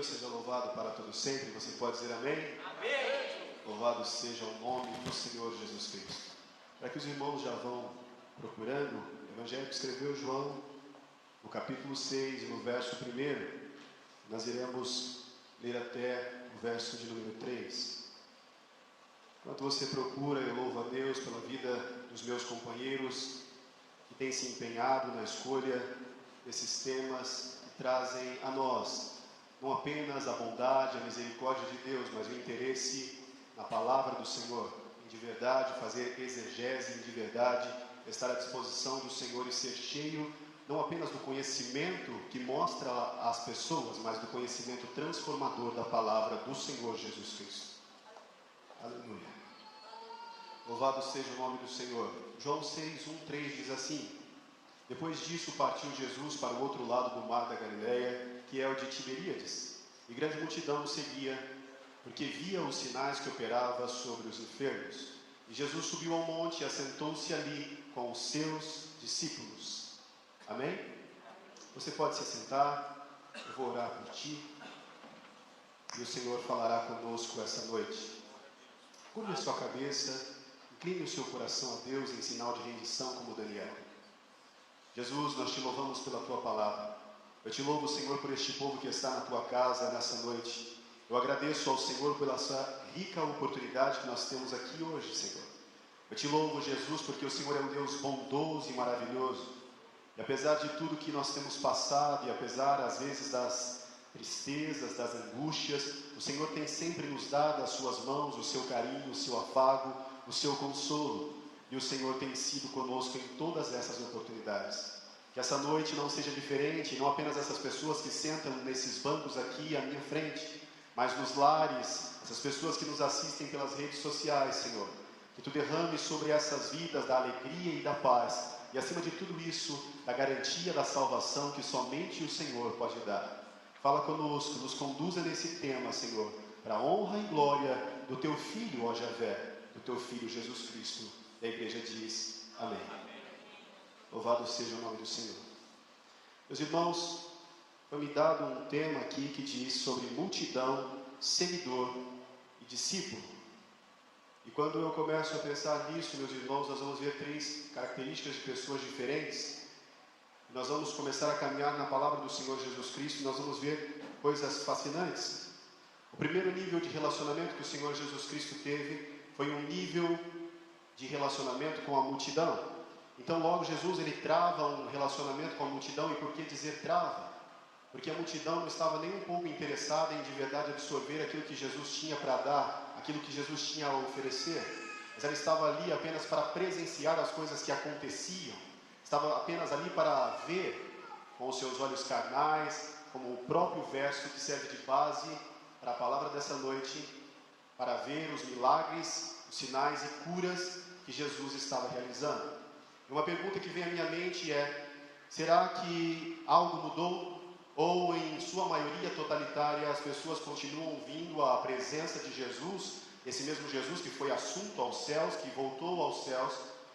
Deus seja louvado para todo sempre. Você pode dizer amém? Amém. Louvado seja o nome do Senhor Jesus Cristo. Para que os irmãos já vão procurando, o Evangelho que escreveu João, no capítulo 6, no verso 1, nós iremos ler até o verso de número 3. Enquanto você procura, eu louvo a Deus pela vida dos meus companheiros que têm se empenhado na escolha desses temas que trazem a nós não apenas a bondade, a misericórdia de Deus, mas o interesse na palavra do Senhor, em de verdade fazer exegese, em de verdade estar à disposição do Senhor e ser cheio não apenas do conhecimento que mostra às pessoas, mas do conhecimento transformador da palavra do Senhor Jesus Cristo. Aleluia. Louvado seja o nome do Senhor. João 6, 1, 3 diz assim: Depois disso partiu Jesus para o outro lado do mar da Galileia, que é o de Tiberíades, e grande multidão o seguia, porque via os sinais que operava sobre os enfermos. E Jesus subiu ao monte e assentou-se ali com os seus discípulos. Amém? Você pode se assentar, eu vou orar por ti, e o Senhor falará conosco essa noite. Curve a sua cabeça, incline o seu coração a Deus em sinal de rendição como Daniel. Jesus, nós te louvamos pela tua palavra. Eu te louvo, Senhor, por este povo que está na tua casa nessa noite. Eu agradeço ao Senhor pela sua rica oportunidade que nós temos aqui hoje, Senhor. Eu te louvo, Jesus, porque o Senhor é um Deus bondoso e maravilhoso. E apesar de tudo que nós temos passado, e apesar, às vezes, das tristezas, das angústias, o Senhor tem sempre nos dado as suas mãos, o seu carinho, o seu afago, o seu consolo. E o Senhor tem sido conosco em todas essas oportunidades. Que essa noite não seja diferente, não apenas essas pessoas que sentam nesses bancos aqui à minha frente, mas nos lares, essas pessoas que nos assistem pelas redes sociais, Senhor. Que Tu derrame sobre essas vidas da alegria e da paz, e acima de tudo isso, da garantia da salvação que somente o Senhor pode dar. Fala conosco, nos conduza nesse tema, Senhor, para a honra e glória do Teu Filho, ó Javé, do Teu Filho Jesus Cristo. A igreja diz amém. Louvado seja o nome do Senhor. Meus irmãos, foi-me dado um tema aqui que diz sobre multidão, seguidor e discípulo. E quando eu começo a pensar nisso, meus irmãos, nós vamos ver 3 características de pessoas diferentes. Nós vamos começar a caminhar na palavra do Senhor Jesus Cristo e nós vamos ver coisas fascinantes. O primeiro nível de relacionamento que o Senhor Jesus Cristo teve foi um nível de relacionamento com a multidão. Então logo Jesus ele trava um relacionamento com a multidão. E por que dizer trava? Porque a multidão não estava nem um pouco interessada em de verdade absorver aquilo que Jesus tinha para dar, aquilo que Jesus tinha a oferecer, mas ela estava ali apenas para presenciar as coisas que aconteciam, estava apenas ali para ver com os seus olhos carnais, como o próprio verso que serve de base para a palavra dessa noite, para ver os milagres, os sinais e curas que Jesus estava realizando. E uma pergunta que vem à minha mente é: será que algo mudou? Ou em sua maioria totalitária as pessoas continuam vindo à presença de Jesus, esse mesmo Jesus que foi assunto aos céus, que voltou aos céus,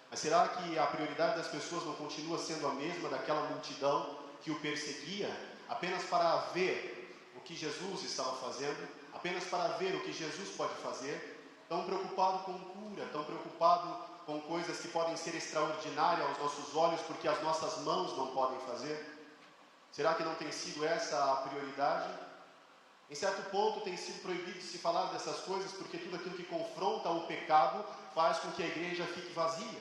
mas será que a prioridade das pessoas não continua sendo a mesma daquela multidão que o perseguia, apenas para ver o que Jesus estava fazendo, apenas para ver o que Jesus pode fazer, tão preocupado com cura, tão preocupado com coisas que podem ser extraordinárias aos nossos olhos, porque as nossas mãos não podem fazer? Será que não tem sido essa a prioridade? Em certo ponto tem sido proibido de se falar dessas coisas, porque tudo aquilo que confronta o pecado faz com que a igreja fique vazia.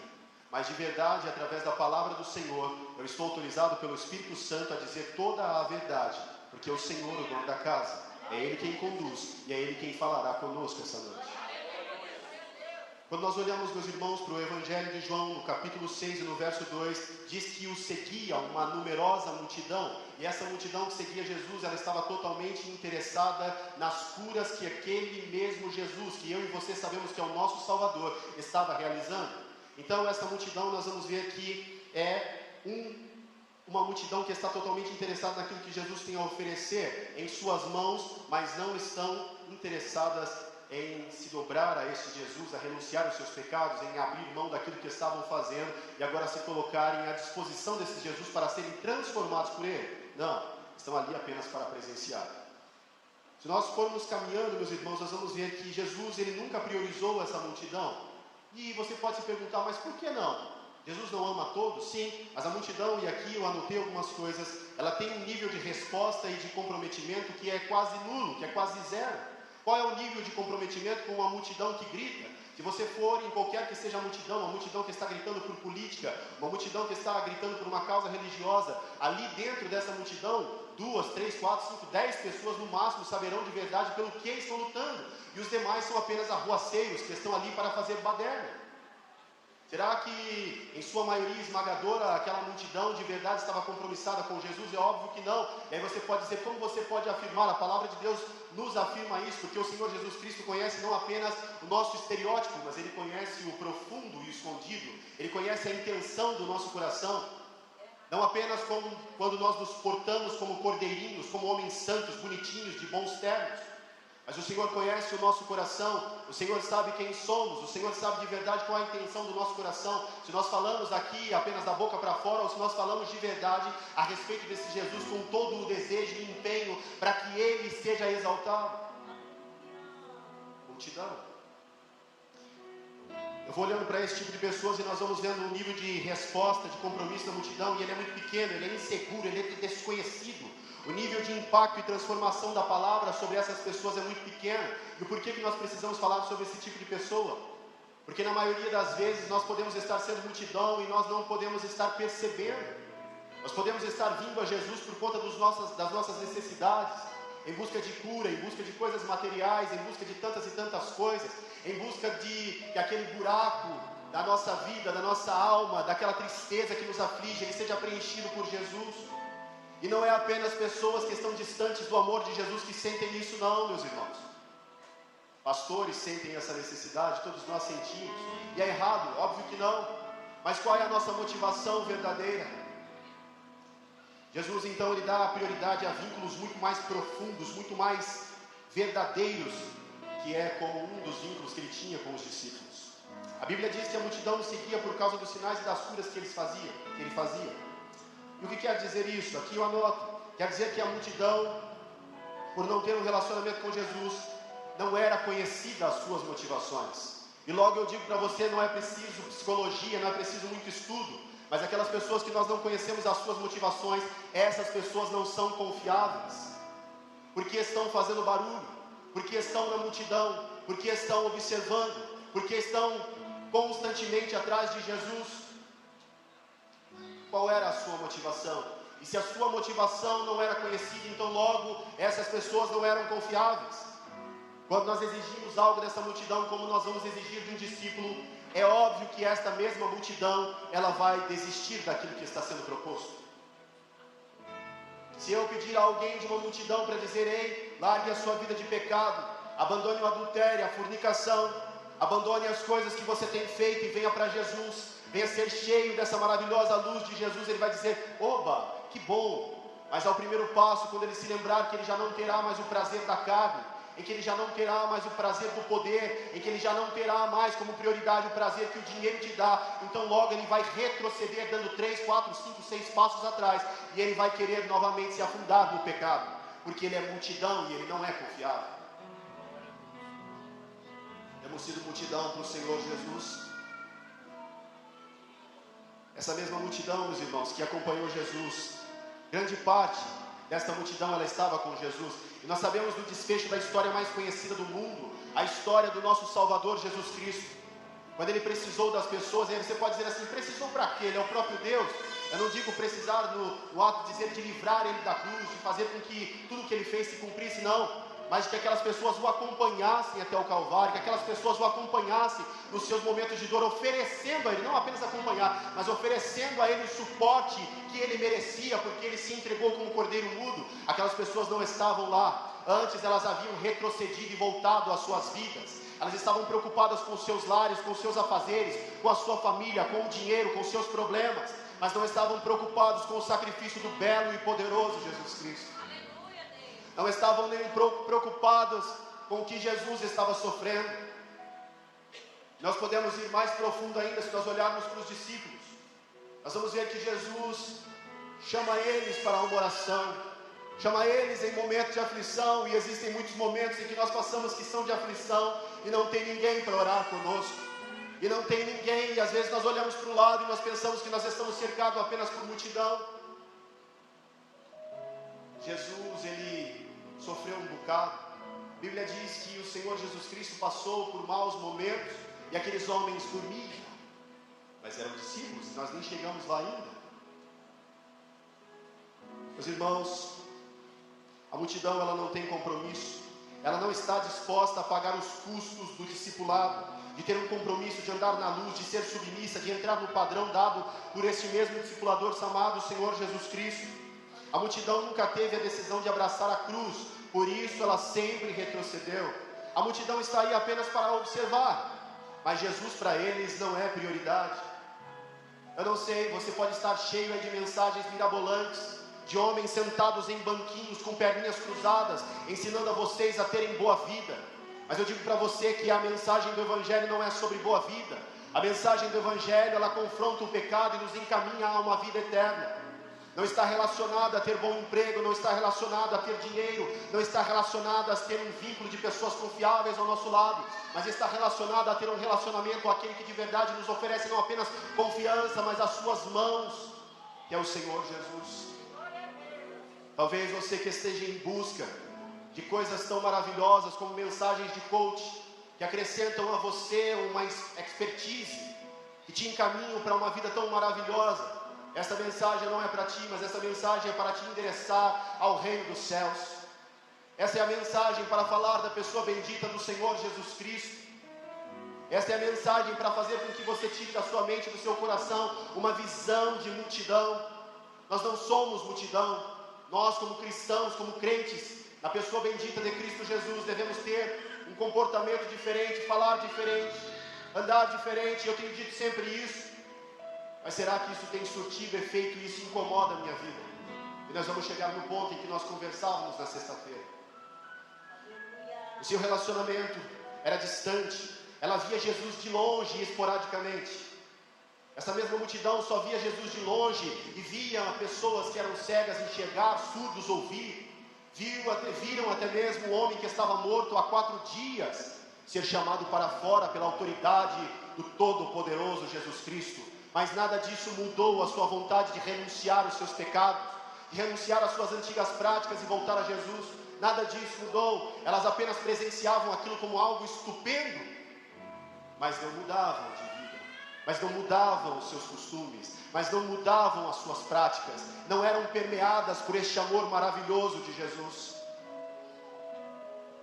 Mas de verdade, através da palavra do Senhor, eu estou autorizado pelo Espírito Santo a dizer toda a verdade, porque é o Senhor o dono da casa, é Ele quem conduz e é Ele quem falará conosco essa noite. Quando nós olhamos, meus irmãos, para o Evangelho de João, no capítulo 6 e no verso 2, diz que o seguia uma numerosa multidão, e essa multidão que seguia Jesus, ela estava totalmente interessada nas curas que aquele mesmo Jesus, que eu e você sabemos que é o nosso Salvador, estava realizando. Então essa multidão, nós vamos ver que é uma multidão que está totalmente interessada naquilo que Jesus tem a oferecer em suas mãos, mas não estão interessadas em se dobrar a este Jesus, a renunciar aos seus pecados, em abrir mão daquilo que estavam fazendo e agora se colocarem à disposição desse Jesus para serem transformados por Ele. Não, estão ali apenas para presenciar. Se nós formos caminhando, meus irmãos, nós vamos ver que Jesus, ele nunca priorizou essa multidão. E você pode se perguntar, mas por que não? Jesus não ama todos? Sim, mas a multidão, e aqui eu anotei algumas coisas, ela tem um nível de resposta e de comprometimento que é quase nulo, que é quase zero. Qual é o nível de comprometimento com uma multidão que grita? Se você for em qualquer que seja a multidão, uma multidão que está gritando por política, uma multidão que está gritando por uma causa religiosa, ali dentro dessa multidão, 2, 3, 4, 5, 10 pessoas no máximo saberão de verdade pelo que estão lutando. E os demais são apenas arruaceiros que estão ali para fazer baderna. Será que, em sua maioria esmagadora, aquela multidão de verdade estava compromissada com Jesus? É óbvio que não. E aí você pode dizer, como você pode afirmar? A palavra de Deus nos afirma isso, porque o Senhor Jesus Cristo conhece não apenas o nosso estereótipo, mas Ele conhece o profundo e o escondido. Ele conhece a intenção do nosso coração. Não apenas quando nós nos portamos como cordeirinhos, como homens santos, bonitinhos, de bons termos. Mas o Senhor conhece o nosso coração, o Senhor sabe quem somos, o Senhor sabe de verdade qual é a intenção do nosso coração. Se nós falamos aqui apenas da boca para fora, ou se nós falamos de verdade a respeito desse Jesus com todo o desejo e empenho para que Ele seja exaltado. Multidão. Eu vou olhando para esse tipo de pessoas e nós vamos vendo um nível de resposta, de compromisso da multidão, e ele é muito pequeno, ele é inseguro, ele é desconhecido. O nível de impacto e transformação da palavra sobre essas pessoas é muito pequeno. E por que nós precisamos falar sobre esse tipo de pessoa? Porque na maioria das vezes nós podemos estar sendo multidão e nós não podemos estar percebendo. Nós podemos estar vindo a Jesus por conta das nossas necessidades, em busca de cura, em busca de coisas materiais, em busca de tantas e tantas coisas, em busca de que aquele buraco da nossa vida, da nossa alma, daquela tristeza que nos aflige, ele seja preenchido por Jesus. E não é apenas pessoas que estão distantes do amor de Jesus que sentem isso não, meus irmãos. Pastores sentem essa necessidade, todos nós sentimos. E é errado? Óbvio que não. Mas qual é a nossa motivação verdadeira? Jesus então ele dá prioridade a vínculos muito mais profundos, muito mais verdadeiros, que é como um dos vínculos que ele tinha com os discípulos. A Bíblia diz que a multidão o seguia por causa dos sinais e das curas que ele fazia. E o que quer dizer isso? Aqui eu anoto. Quer dizer que a multidão, por não ter um relacionamento com Jesus, não era conhecida as suas motivações. E logo eu digo para você, não é preciso psicologia, não é preciso muito estudo, mas aquelas pessoas que nós não conhecemos as suas motivações, essas pessoas não são confiáveis. Porque estão fazendo barulho, porque estão na multidão, porque estão observando, porque estão constantemente atrás de Jesus. Qual era a sua motivação? E se a sua motivação não era conhecida, então logo essas pessoas não eram confiáveis. Quando nós exigimos algo dessa multidão, como nós vamos exigir de um discípulo, é óbvio que esta mesma multidão, ela vai desistir daquilo que está sendo proposto. Se eu pedir a alguém de uma multidão para dizer, ei, largue a sua vida de pecado, abandone o adultério, a fornicação, abandone as coisas que você tem feito e venha para Jesus, venha ser cheio dessa maravilhosa luz de Jesus, ele vai dizer, oba, que bom. Mas ao primeiro passo, quando ele se lembrar que ele já não terá mais o prazer da carne, em que ele já não terá mais o prazer do poder, em que ele já não terá mais como prioridade o prazer que o dinheiro te dá, então logo ele vai retroceder, dando 3, 4, 5, 6 passos atrás, e ele vai querer novamente se afundar no pecado, porque ele é multidão e ele não é confiável. Temos sido multidão para o Senhor Jesus. Essa mesma multidão, meus irmãos, que acompanhou Jesus, grande parte desta multidão ela estava com Jesus. E nós sabemos do desfecho da história mais conhecida do mundo, a história do nosso Salvador Jesus Cristo. Quando ele precisou das pessoas, aí você pode dizer assim, precisou para quê? Ele é o próprio Deus. Eu não digo precisar no ato de dizer de livrar ele da cruz, de fazer com que tudo que ele fez se cumprisse, não. Mas que aquelas pessoas o acompanhassem até o Calvário, que aquelas pessoas o acompanhassem nos seus momentos de dor, oferecendo a ele, não apenas acompanhar, mas oferecendo a ele o suporte que ele merecia, porque ele se entregou como cordeiro mudo. Aquelas pessoas não estavam lá, antes elas haviam retrocedido e voltado às suas vidas. Elas estavam preocupadas com os seus lares, com os seus afazeres, com a sua família, com o dinheiro, com os seus problemas, mas não estavam preocupados com o sacrifício do belo e poderoso Jesus Cristo. Não estavam nem preocupados com o que Jesus estava sofrendo. Nós podemos ir mais profundo ainda se nós olharmos para os discípulos. Nós vamos ver que Jesus chama eles para uma oração. Chama eles em momentos de aflição, e existem muitos momentos em que nós passamos que são de aflição, e não tem ninguém para orar conosco, e não tem ninguém, e às vezes nós olhamos para o lado e nós pensamos que nós estamos cercados apenas por multidão. Jesus, Ele sofreu um bocado. A Bíblia diz que o Senhor Jesus Cristo passou por maus momentos, e aqueles homens dormiam, mas eram discípulos, nós nem chegamos lá ainda. Meus irmãos, a multidão, ela não tem compromisso, ela não está disposta a pagar os custos do discipulado, de ter um compromisso, de andar na luz, de ser submissa, de entrar no padrão dado por este mesmo discipulador chamado Senhor Jesus Cristo. A multidão nunca teve a decisão de abraçar a cruz, por isso ela sempre retrocedeu. A multidão está aí apenas para observar, mas Jesus para eles não é prioridade. Eu não sei, você pode estar cheio de mensagens mirabolantes, de homens sentados em banquinhos com perninhas cruzadas, ensinando a vocês a terem boa vida. Mas eu digo para você que a mensagem do Evangelho não é sobre boa vida. A mensagem do Evangelho, ela confronta o pecado e nos encaminha a uma vida eterna. Não está relacionada a ter bom emprego, não está relacionada a ter dinheiro, não está relacionada a ter um vínculo de pessoas confiáveis ao nosso lado, mas está relacionada a ter um relacionamento com aquele que de verdade nos oferece não apenas confiança, mas as suas mãos, que é o Senhor Jesus. Talvez você que esteja em busca de coisas tão maravilhosas como mensagens de coach, que acrescentam a você uma expertise, que te encaminham para uma vida tão maravilhosa. Esta mensagem não é para ti, mas essa mensagem é para te endereçar ao reino dos céus. Essa é a mensagem para falar da pessoa bendita do Senhor Jesus Cristo. Esta é a mensagem para fazer com que você tire da sua mente, do seu coração, uma visão de multidão. Nós não somos multidão. Nós, como cristãos, como crentes, na pessoa bendita de Cristo Jesus, devemos ter um comportamento diferente, falar diferente, andar diferente. Eu tenho dito sempre isso, mas será que isso tem surtido efeito e isso incomoda a minha vida? E nós vamos chegar no ponto em que nós conversávamos na sexta-feira. O seu relacionamento era distante, ela via Jesus de longe e esporadicamente. Essa mesma multidão só via Jesus de longe e via pessoas que eram cegas enxergar, surdos ouvir. Viram até mesmo um homem que estava morto há 4 dias ser chamado para fora pela autoridade do Todo-Poderoso Jesus Cristo. Mas nada disso mudou a sua vontade de renunciar aos seus pecados, de renunciar às suas antigas práticas e voltar a Jesus. Nada disso mudou. Elas apenas presenciavam aquilo como algo estupendo, mas não mudavam de vida. Mas não mudavam os seus costumes, mas não mudavam as suas práticas, não eram permeadas por este amor maravilhoso de Jesus.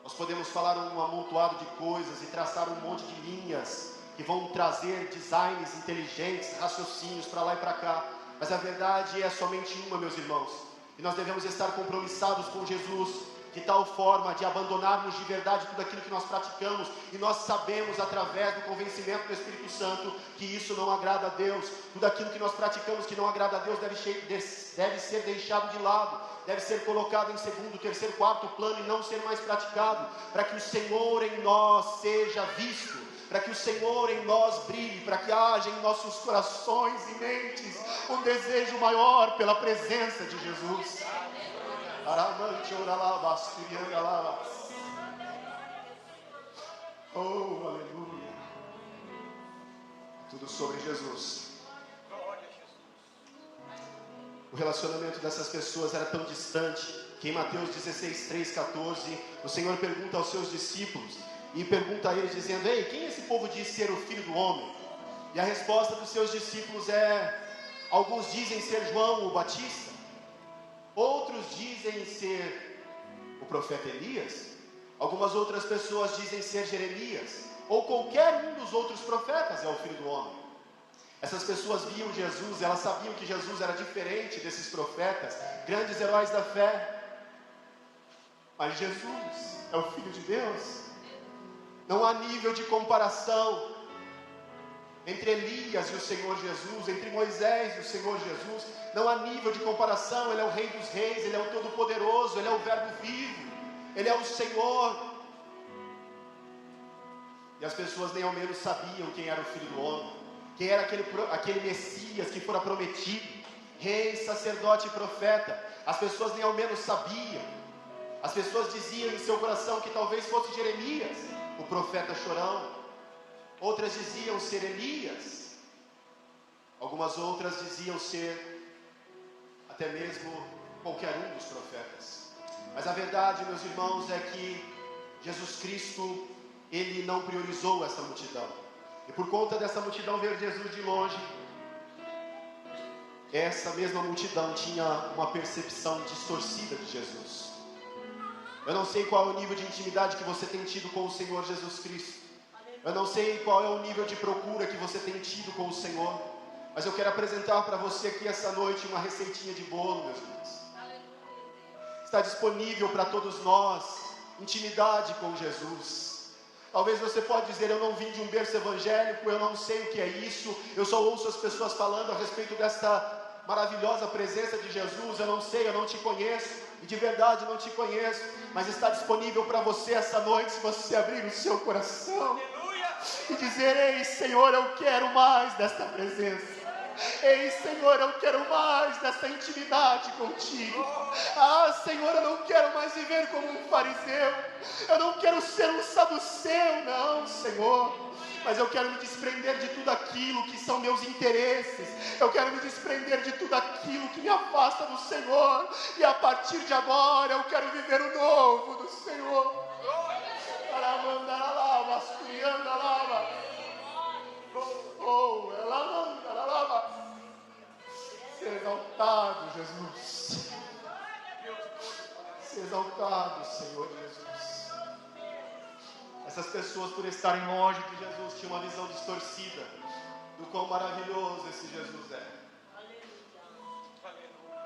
Nós podemos falar um amontoado de coisas e traçar um monte de linhas que vão trazer designs inteligentes, raciocínios para lá e para cá, mas a verdade é somente uma, meus irmãos, e nós devemos estar compromissados com Jesus, de tal forma de abandonarmos de verdade tudo aquilo que nós praticamos, e nós sabemos através do convencimento do Espírito Santo que isso não agrada a Deus. Tudo aquilo que nós praticamos que não agrada a Deus deve ser deixado de lado, deve ser colocado em segundo, terceiro, quarto plano e não ser mais praticado, para que o Senhor em nós seja visto, para que o Senhor em nós brilhe, para que haja em nossos corações e mentes um desejo maior pela presença de Jesus. Oh, aleluia. Tudo sobre Jesus. O relacionamento dessas pessoas era tão distante que em Mateus 16, 3, 14 o Senhor pergunta aos seus discípulos, e pergunta a eles dizendo: ei, quem esse povo diz ser o Filho do Homem? E a resposta dos seus discípulos é: alguns dizem ser João o Batista, outros dizem ser o profeta Elias, algumas outras pessoas dizem ser Jeremias, ou qualquer um dos outros profetas é o Filho do Homem. Essas pessoas viam Jesus, elas sabiam que Jesus era diferente desses profetas, grandes heróis da fé, mas Jesus é o Filho de Deus. Não há nível de comparação entre Elias e o Senhor Jesus, entre Moisés e o Senhor Jesus. Não há nível de comparação. Ele é o Rei dos Reis, Ele é o Todo-Poderoso, Ele é o Verbo vivo, Ele é o Senhor. E as pessoas nem ao menos sabiam quem era o Filho do Homem, quem era aquele Messias que fora prometido, rei, sacerdote e profeta. As pessoas nem ao menos sabiam. As pessoas diziam em seu coração que talvez fosse Jeremias, o profeta chorão. Outras diziam ser Elias. Algumas outras diziam ser até mesmo qualquer um dos profetas. Mas a verdade, meus irmãos, é que Jesus Cristo, Ele não priorizou essa multidão. E por conta dessa multidão ver Jesus de longe, essa mesma multidão tinha uma percepção distorcida de Jesus. Eu não sei qual é o nível de intimidade que você tem tido com o Senhor Jesus Cristo. Eu não sei qual é o nível de procura que você tem tido com o Senhor. Mas eu quero apresentar para você aqui essa noite uma receitinha de bolo, meus irmãos. Está disponível para todos nós, intimidade com Jesus. Talvez você pode dizer, eu não vim de um berço evangélico, eu não sei o que é isso, eu só ouço as pessoas falando a respeito desta maravilhosa presença de Jesus, eu não sei, eu não te conheço, e de verdade não te conheço, mas está disponível para você essa noite, se você abrir o seu coração e dizer, ei Senhor, eu quero mais desta presença. Ei Senhor, eu quero mais dessa intimidade contigo. Ah Senhor, eu não quero mais viver como um fariseu, eu não quero ser um saduceu, não Senhor, mas eu quero me desprender de tudo aquilo que são meus interesses, eu quero me desprender de tudo aquilo que me afasta do Senhor, e a partir de agora eu quero viver o novo do Senhor. Ser exaltado, Jesus. Ser exaltado, Senhor Jesus. Essas pessoas, por estarem longe de Jesus, tinham uma visão distorcida do quão maravilhoso esse Jesus é.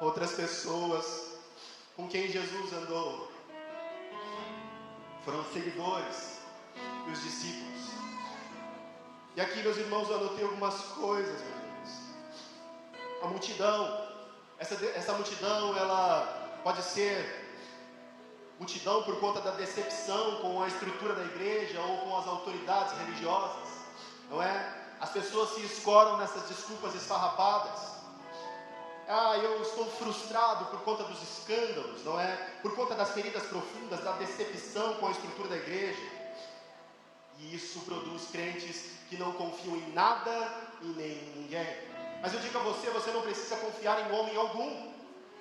Outras pessoas com quem Jesus andou foram os seguidores e os discípulos. E aqui, meus irmãos, eu anotei algumas coisas, meus irmãos. A multidão, essa multidão, ela pode ser multidão por conta da decepção com a estrutura da igreja ou com as autoridades religiosas, não é? As pessoas se escoram nessas desculpas esfarrapadas. Eu estou frustrado por conta dos escândalos, não é? Por conta das feridas profundas, da decepção com a estrutura da igreja. E isso produz crentes que não confiam em nada e nem em ninguém. Mas eu digo a você, você não precisa confiar em homem algum.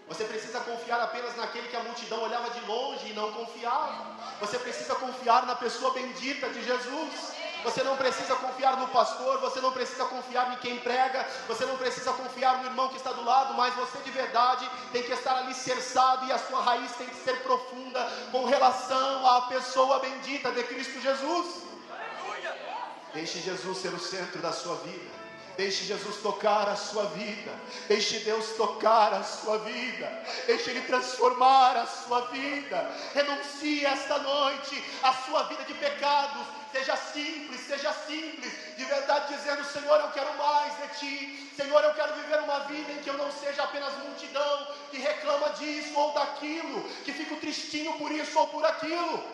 Você precisa confiar apenas naquele que a multidão olhava de longe e não confiava. Você precisa confiar na pessoa bendita de Jesus. Você não precisa confiar no pastor, você não precisa confiar em quem prega, você não precisa confiar no irmão que está do lado, mas você de verdade tem que estar alicerçado e a sua raiz tem que ser profunda com relação à pessoa bendita de Cristo Jesus. Deixe Jesus ser o centro da sua vida. Deixe Jesus tocar a sua vida. Deixe Deus tocar a sua vida. Deixe Ele transformar a sua vida. Renuncie esta noite a sua vida de pecados. Seja simples, de verdade dizendo, Senhor, eu quero mais de Ti. Senhor, eu quero viver uma vida em que eu não seja apenas multidão que reclama disso ou daquilo, que fico tristinho por isso ou por aquilo.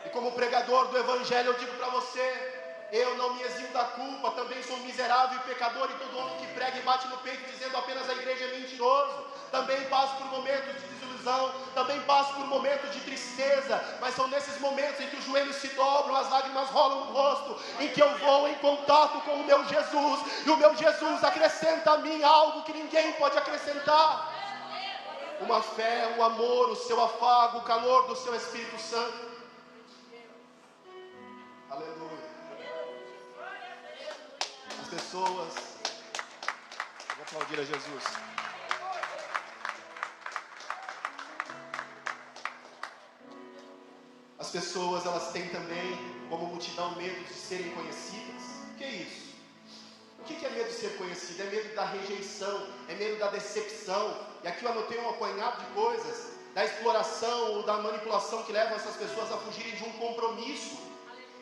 E como pregador do Evangelho eu digo para você, eu não me eximo da culpa, também sou miserável e pecador, e todo homem que prega e bate no peito dizendo apenas a igreja é mentiroso. Também passo por momentos de desilusão, também passo por momentos de tristeza, mas são nesses momentos em que os joelhos se dobram, as lágrimas rolam no rosto, em que eu vou em contato com o meu Jesus, e o meu Jesus acrescenta a mim algo que ninguém pode acrescentar: uma fé, um amor, o seu afago, o calor do seu Espírito Santo. Aleluia. As pessoas, vou aplaudir a Jesus. As pessoas, elas têm também, como multidão, medo de serem conhecidas. O que é isso? O que é medo de ser conhecido? É medo da rejeição, é medo da decepção. E aqui eu anotei um apanhado de coisas, da exploração ou da manipulação que levam essas pessoas a fugirem de um compromisso.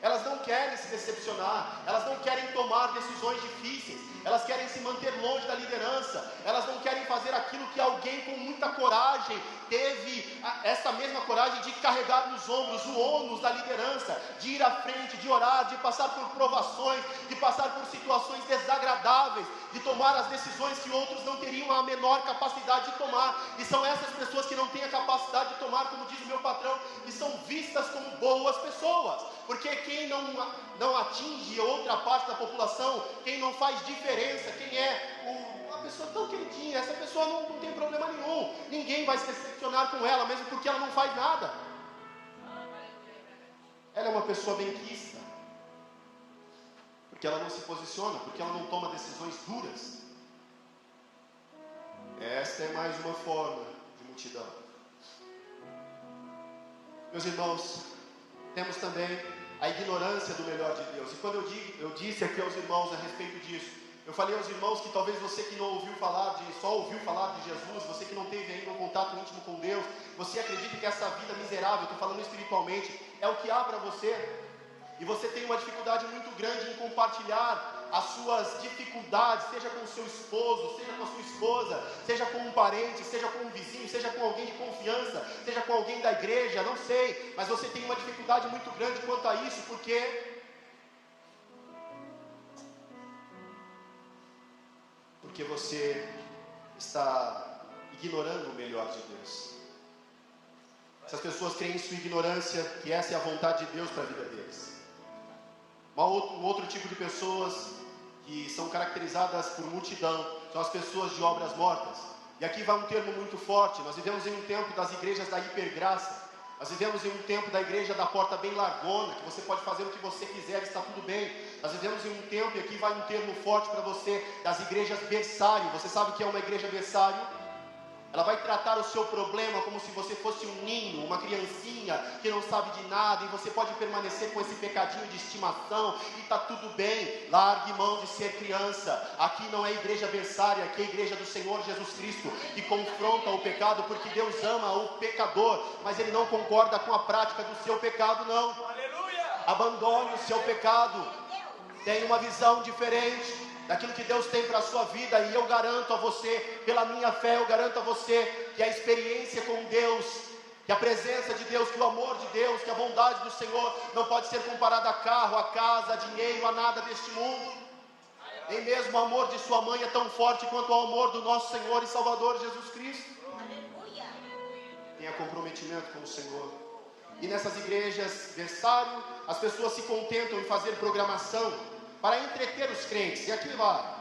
Elas não querem se decepcionar, elas não querem tomar decisões difíceis, elas querem se manter longe da liderança, elas não querem fazer aquilo que alguém com muita coragem, teve essa mesma coragem de carregar nos ombros o ônus da liderança, de ir à frente, de orar, de passar por provações, de passar por situações desagradáveis, de tomar as decisões que outros não teriam a menor capacidade de tomar. E são essas pessoas que não têm a capacidade de tomar, como diz o meu patrão, que são vistas como boas pessoas, porque quem não atinge outra parte da população, quem não faz diferença, quem é uma pessoa tão queridinha, essa pessoa não tem problema nenhum, ninguém vai se decepcionar com ela, mesmo porque ela não faz nada. Ela é uma pessoa benquista, porque ela não se posiciona, porque ela não toma decisões duras. Esta é mais uma forma de multidão. Meus irmãos, temos também a ignorância do melhor de Deus. E quando eu disse aqui aos irmãos a respeito disso, eu falei aos irmãos que talvez você que não ouviu falar só ouviu falar de Jesus, você que não teve ainda um contato íntimo com Deus, você acredita que essa vida miserável, estou falando espiritualmente, é o que há para você. E você tem uma dificuldade muito grande em compartilhar as suas dificuldades, seja com o seu esposo, seja com a sua esposa, seja com um parente, seja com um vizinho, seja com alguém de confiança, seja com alguém da igreja, não sei, mas você tem uma dificuldade muito grande quanto a isso, porque você está ignorando o melhor de Deus. Essas pessoas creem em sua ignorância que essa é a vontade de Deus para a vida deles. Um outro tipo de pessoas que são caracterizadas por multidão são as pessoas de obras mortas. E aqui vai um termo muito forte. Nós vivemos em um tempo das igrejas da hipergraça. Nós vivemos em um tempo da igreja da porta bem largona, que você pode fazer o que você quiser, está tudo bem. Nós vivemos em um tempo, e aqui vai um termo forte para você, das igrejas berçário. Você sabe o que é uma igreja berçário? Ela vai tratar o seu problema como se você fosse um ninho, uma criancinha que não sabe de nada, e você pode permanecer com esse pecadinho de estimação, e está tudo bem. Largue mão de ser criança. Aqui não é igreja berçária, aqui é a igreja do Senhor Jesus Cristo, que confronta o pecado, porque Deus ama o pecador, mas Ele não concorda com a prática do seu pecado, não. Aleluia! Abandone o seu pecado, tenha uma visão diferente daquilo que Deus tem para a sua vida, e eu garanto a você, pela minha fé, eu garanto a você que a experiência com Deus, que a presença de Deus, que o amor de Deus, que a bondade do Senhor não pode ser comparada a carro, a casa, a dinheiro, a nada deste mundo. Nem mesmo o amor de sua mãe é tão forte quanto o amor do nosso Senhor e Salvador Jesus Cristo. Tenha comprometimento com o Senhor. E nessas igrejas berçário, as pessoas se contentam em fazer programação para entreter os crentes. E aqui vai.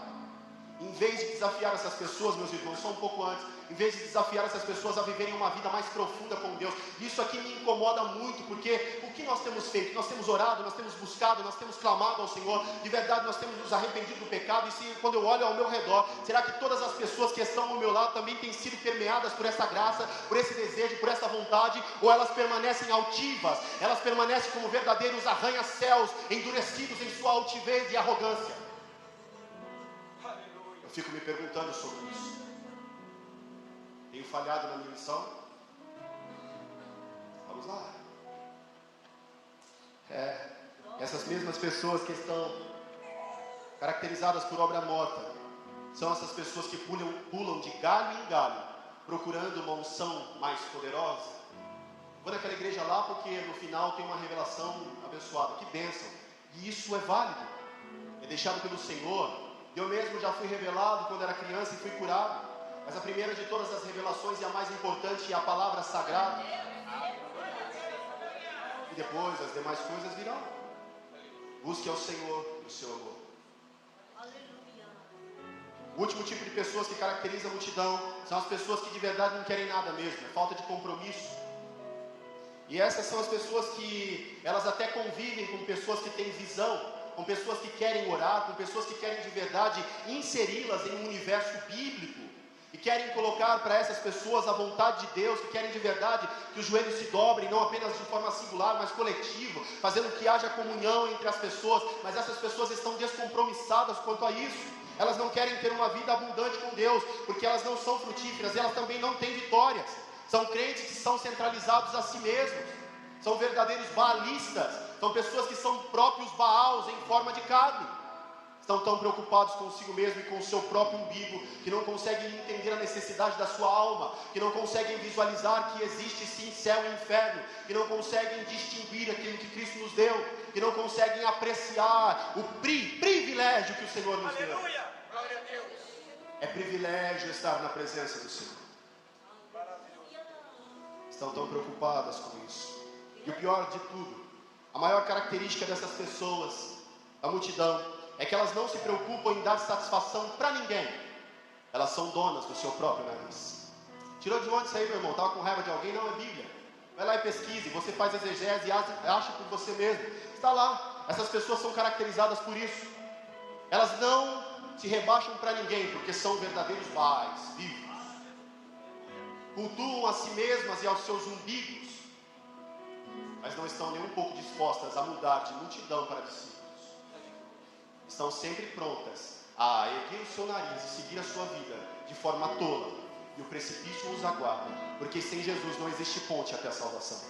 Em vez de desafiar essas pessoas, meus irmãos, só um pouco antes, em vez de desafiar essas pessoas a viverem uma vida mais profunda com Deus, isso aqui me incomoda muito, porque o que nós temos feito? Nós temos orado, nós temos buscado, nós temos clamado ao Senhor, de verdade nós temos nos arrependido do pecado, e se quando eu olho ao meu redor, será que todas as pessoas que estão ao meu lado também têm sido permeadas por essa graça, por esse desejo, por essa vontade, ou elas permanecem altivas, elas permanecem como verdadeiros arranha-céus, endurecidos em sua altivez e arrogância? Eu fico me perguntando sobre isso. Tenho falhado na minha missão? Vamos lá. Essas mesmas pessoas que estão caracterizadas por obra morta são essas pessoas que pulam de galho em galho, procurando uma unção mais poderosa. Vou naquela igreja lá porque no final tem uma revelação abençoada. Que bênção! E isso é válido, é deixado pelo Senhor. Eu mesmo já fui revelado quando era criança e fui curado. Mas a primeira de todas as revelações e a mais importante é a palavra sagrada. E depois as demais coisas virão. Busque ao Senhor o seu amor. O último tipo de pessoas que caracteriza a multidão são as pessoas que de verdade não querem nada mesmo. É falta de compromisso. E essas são as pessoas que elas até convivem com pessoas que têm visão, com pessoas que querem orar, com pessoas que querem de verdade inseri-las em um universo bíblico. E querem colocar para essas pessoas a vontade de Deus, que querem de verdade que os joelhos se dobrem, não apenas de forma singular, mas coletivo, fazendo que haja comunhão entre as pessoas. Mas essas pessoas estão descompromissadas quanto a isso. Elas não querem ter uma vida abundante com Deus, porque elas não são frutíferas, e elas também não têm vitórias. São crentes que são centralizados a si mesmos, são verdadeiros baalistas, são pessoas que são próprios Baals em forma de carne. estão tão preocupados consigo mesmo e com o seu próprio umbigo, que não conseguem entender a necessidade da sua alma, que não conseguem visualizar que existe sim céu e inferno, que não conseguem distinguir aquilo que Cristo nos deu, que não conseguem apreciar o privilégio que o Senhor nos deu. Aleluia! Glória a Deus! É privilégio estar na presença do Senhor. Estão tão preocupadas com isso. E o pior de tudo, a maior característica dessas pessoas, a multidão, é que elas não se preocupam em dar satisfação para ninguém. Elas são donas do seu próprio nariz. Tirou de onde isso aí, meu irmão? Estava com raiva de alguém? Não, é Bíblia. Vai lá e pesquise, você faz exegese e acha por você mesmo. Está lá. Essas pessoas são caracterizadas por isso. Elas não se rebaixam para ninguém, porque são verdadeiros pais, vivos. Cultuam a si mesmas e aos seus umbigos, mas não estão nem um pouco dispostas a mudar de multidão para discípulos. Estão sempre prontas a erguer o seu nariz e seguir a sua vida de forma tola, e o precipício os aguarda, porque sem Jesus não existe ponte até a salvação.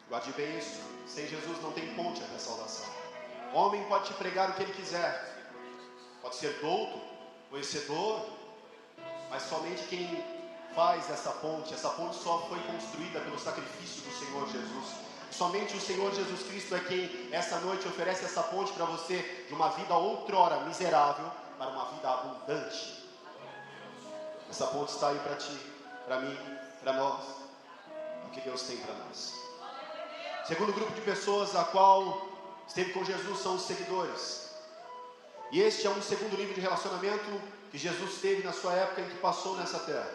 Guarde bem isso, sem Jesus não tem ponte até a salvação. O homem pode te pregar o que ele quiser, pode ser douto, conhecedor, mas somente quem faz essa ponte só foi construída pelo sacrifício do Senhor Jesus. Somente o Senhor Jesus Cristo é quem essa noite oferece essa ponte para você, de uma vida outrora miserável para uma vida abundante. Essa ponte está aí para ti, para mim, para nós, o que Deus tem para nós. Segundo grupo de pessoas a qual esteve com Jesus são os seguidores. E este é um segundo nível de relacionamento que Jesus teve na sua época em que passou nessa terra.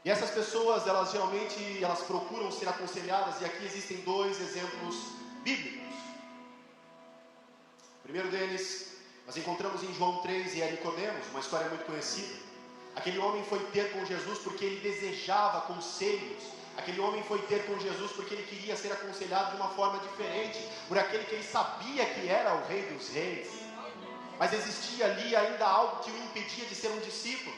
E essas pessoas, elas geralmente procuram ser aconselhadas, e aqui existem dois exemplos bíblicos. O primeiro deles, nós encontramos em João 3, e é Nicodemos, uma história muito conhecida. Aquele homem foi ter com Jesus porque ele desejava conselhos. Aquele homem foi ter com Jesus porque ele queria ser aconselhado de uma forma diferente, por aquele que ele sabia que era o Rei dos Reis. Mas existia ali ainda algo que o impedia de ser um discípulo.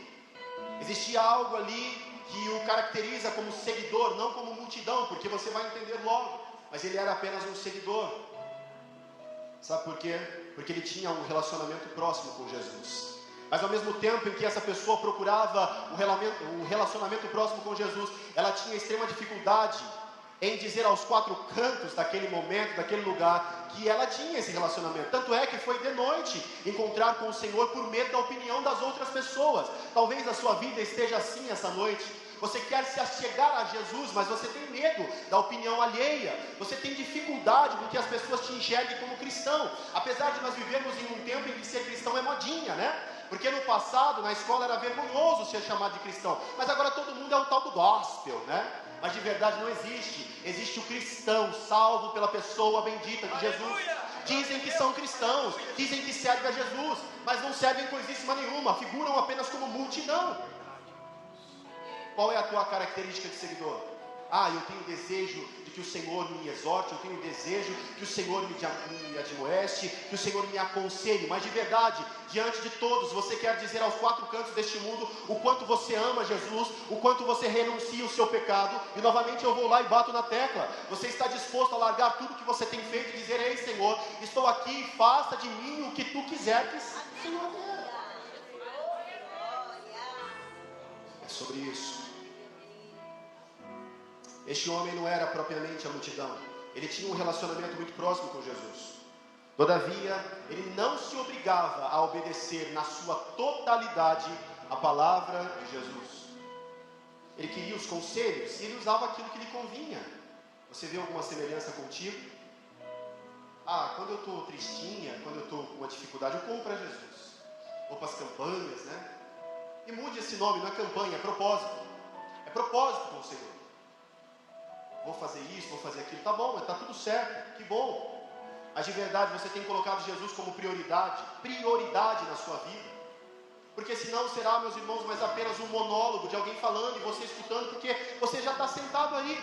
Existia algo ali que o caracteriza como seguidor, não como multidão, porque você vai entender logo, mas ele era apenas um seguidor. Sabe por quê? Porque ele tinha um relacionamento próximo com Jesus. Mas ao mesmo tempo em que essa pessoa procurava um relacionamento próximo com Jesus, ela tinha extrema dificuldade em dizer aos quatro cantos daquele momento, daquele lugar, que ela tinha esse relacionamento. Tanto é que foi de noite encontrar com o Senhor por medo da opinião das outras pessoas. Talvez a sua vida esteja assim essa noite. Você quer se achegar a Jesus, mas você tem medo da opinião alheia. Você tem dificuldade com que as pessoas te enxerguem como cristão. Apesar de nós vivermos em um tempo em que ser cristão é modinha, né? Porque no passado, na escola, era vergonhoso ser chamado de cristão. Mas agora todo mundo é o tal do gospel, né? Mas de verdade não existe. Existe o cristão salvo pela pessoa bendita de Jesus. Dizem que são cristãos, dizem que servem a Jesus, mas não servem coisíssima nenhuma, figuram apenas como multidão. Qual é a tua característica de seguidor? Eu tenho desejo de que o Senhor me exorte, eu tenho desejo que o Senhor me admoeste, que o Senhor me aconselhe, mas de verdade, diante de todos, você quer dizer aos quatro cantos deste mundo o quanto você ama Jesus, o quanto você renuncia o seu pecado, e novamente eu vou lá e bato na tecla. Você está disposto a largar tudo que você tem feito e dizer: ei Senhor, estou aqui, faça de mim o que tu quiseres, Senhor. É sobre isso. Este homem não era propriamente a multidão. Ele tinha um relacionamento muito próximo com Jesus. Todavia, ele não se obrigava a obedecer na sua totalidade a palavra de Jesus. Ele queria os conselhos e ele usava aquilo que lhe convinha. Você vê alguma semelhança contigo? Quando eu estou tristinha, quando eu estou com uma dificuldade, eu corro para Jesus. Vou para as campanhas, né? E mude esse nome, não é campanha, é propósito. É propósito com o Senhor. Vou fazer isso, vou fazer aquilo. Tá bom, mas está tudo certo, que bom. Mas de verdade você tem colocado Jesus como prioridade na sua vida. Porque senão será, meus irmãos, mais apenas um monólogo de alguém falando e você escutando, porque você já está sentado aí.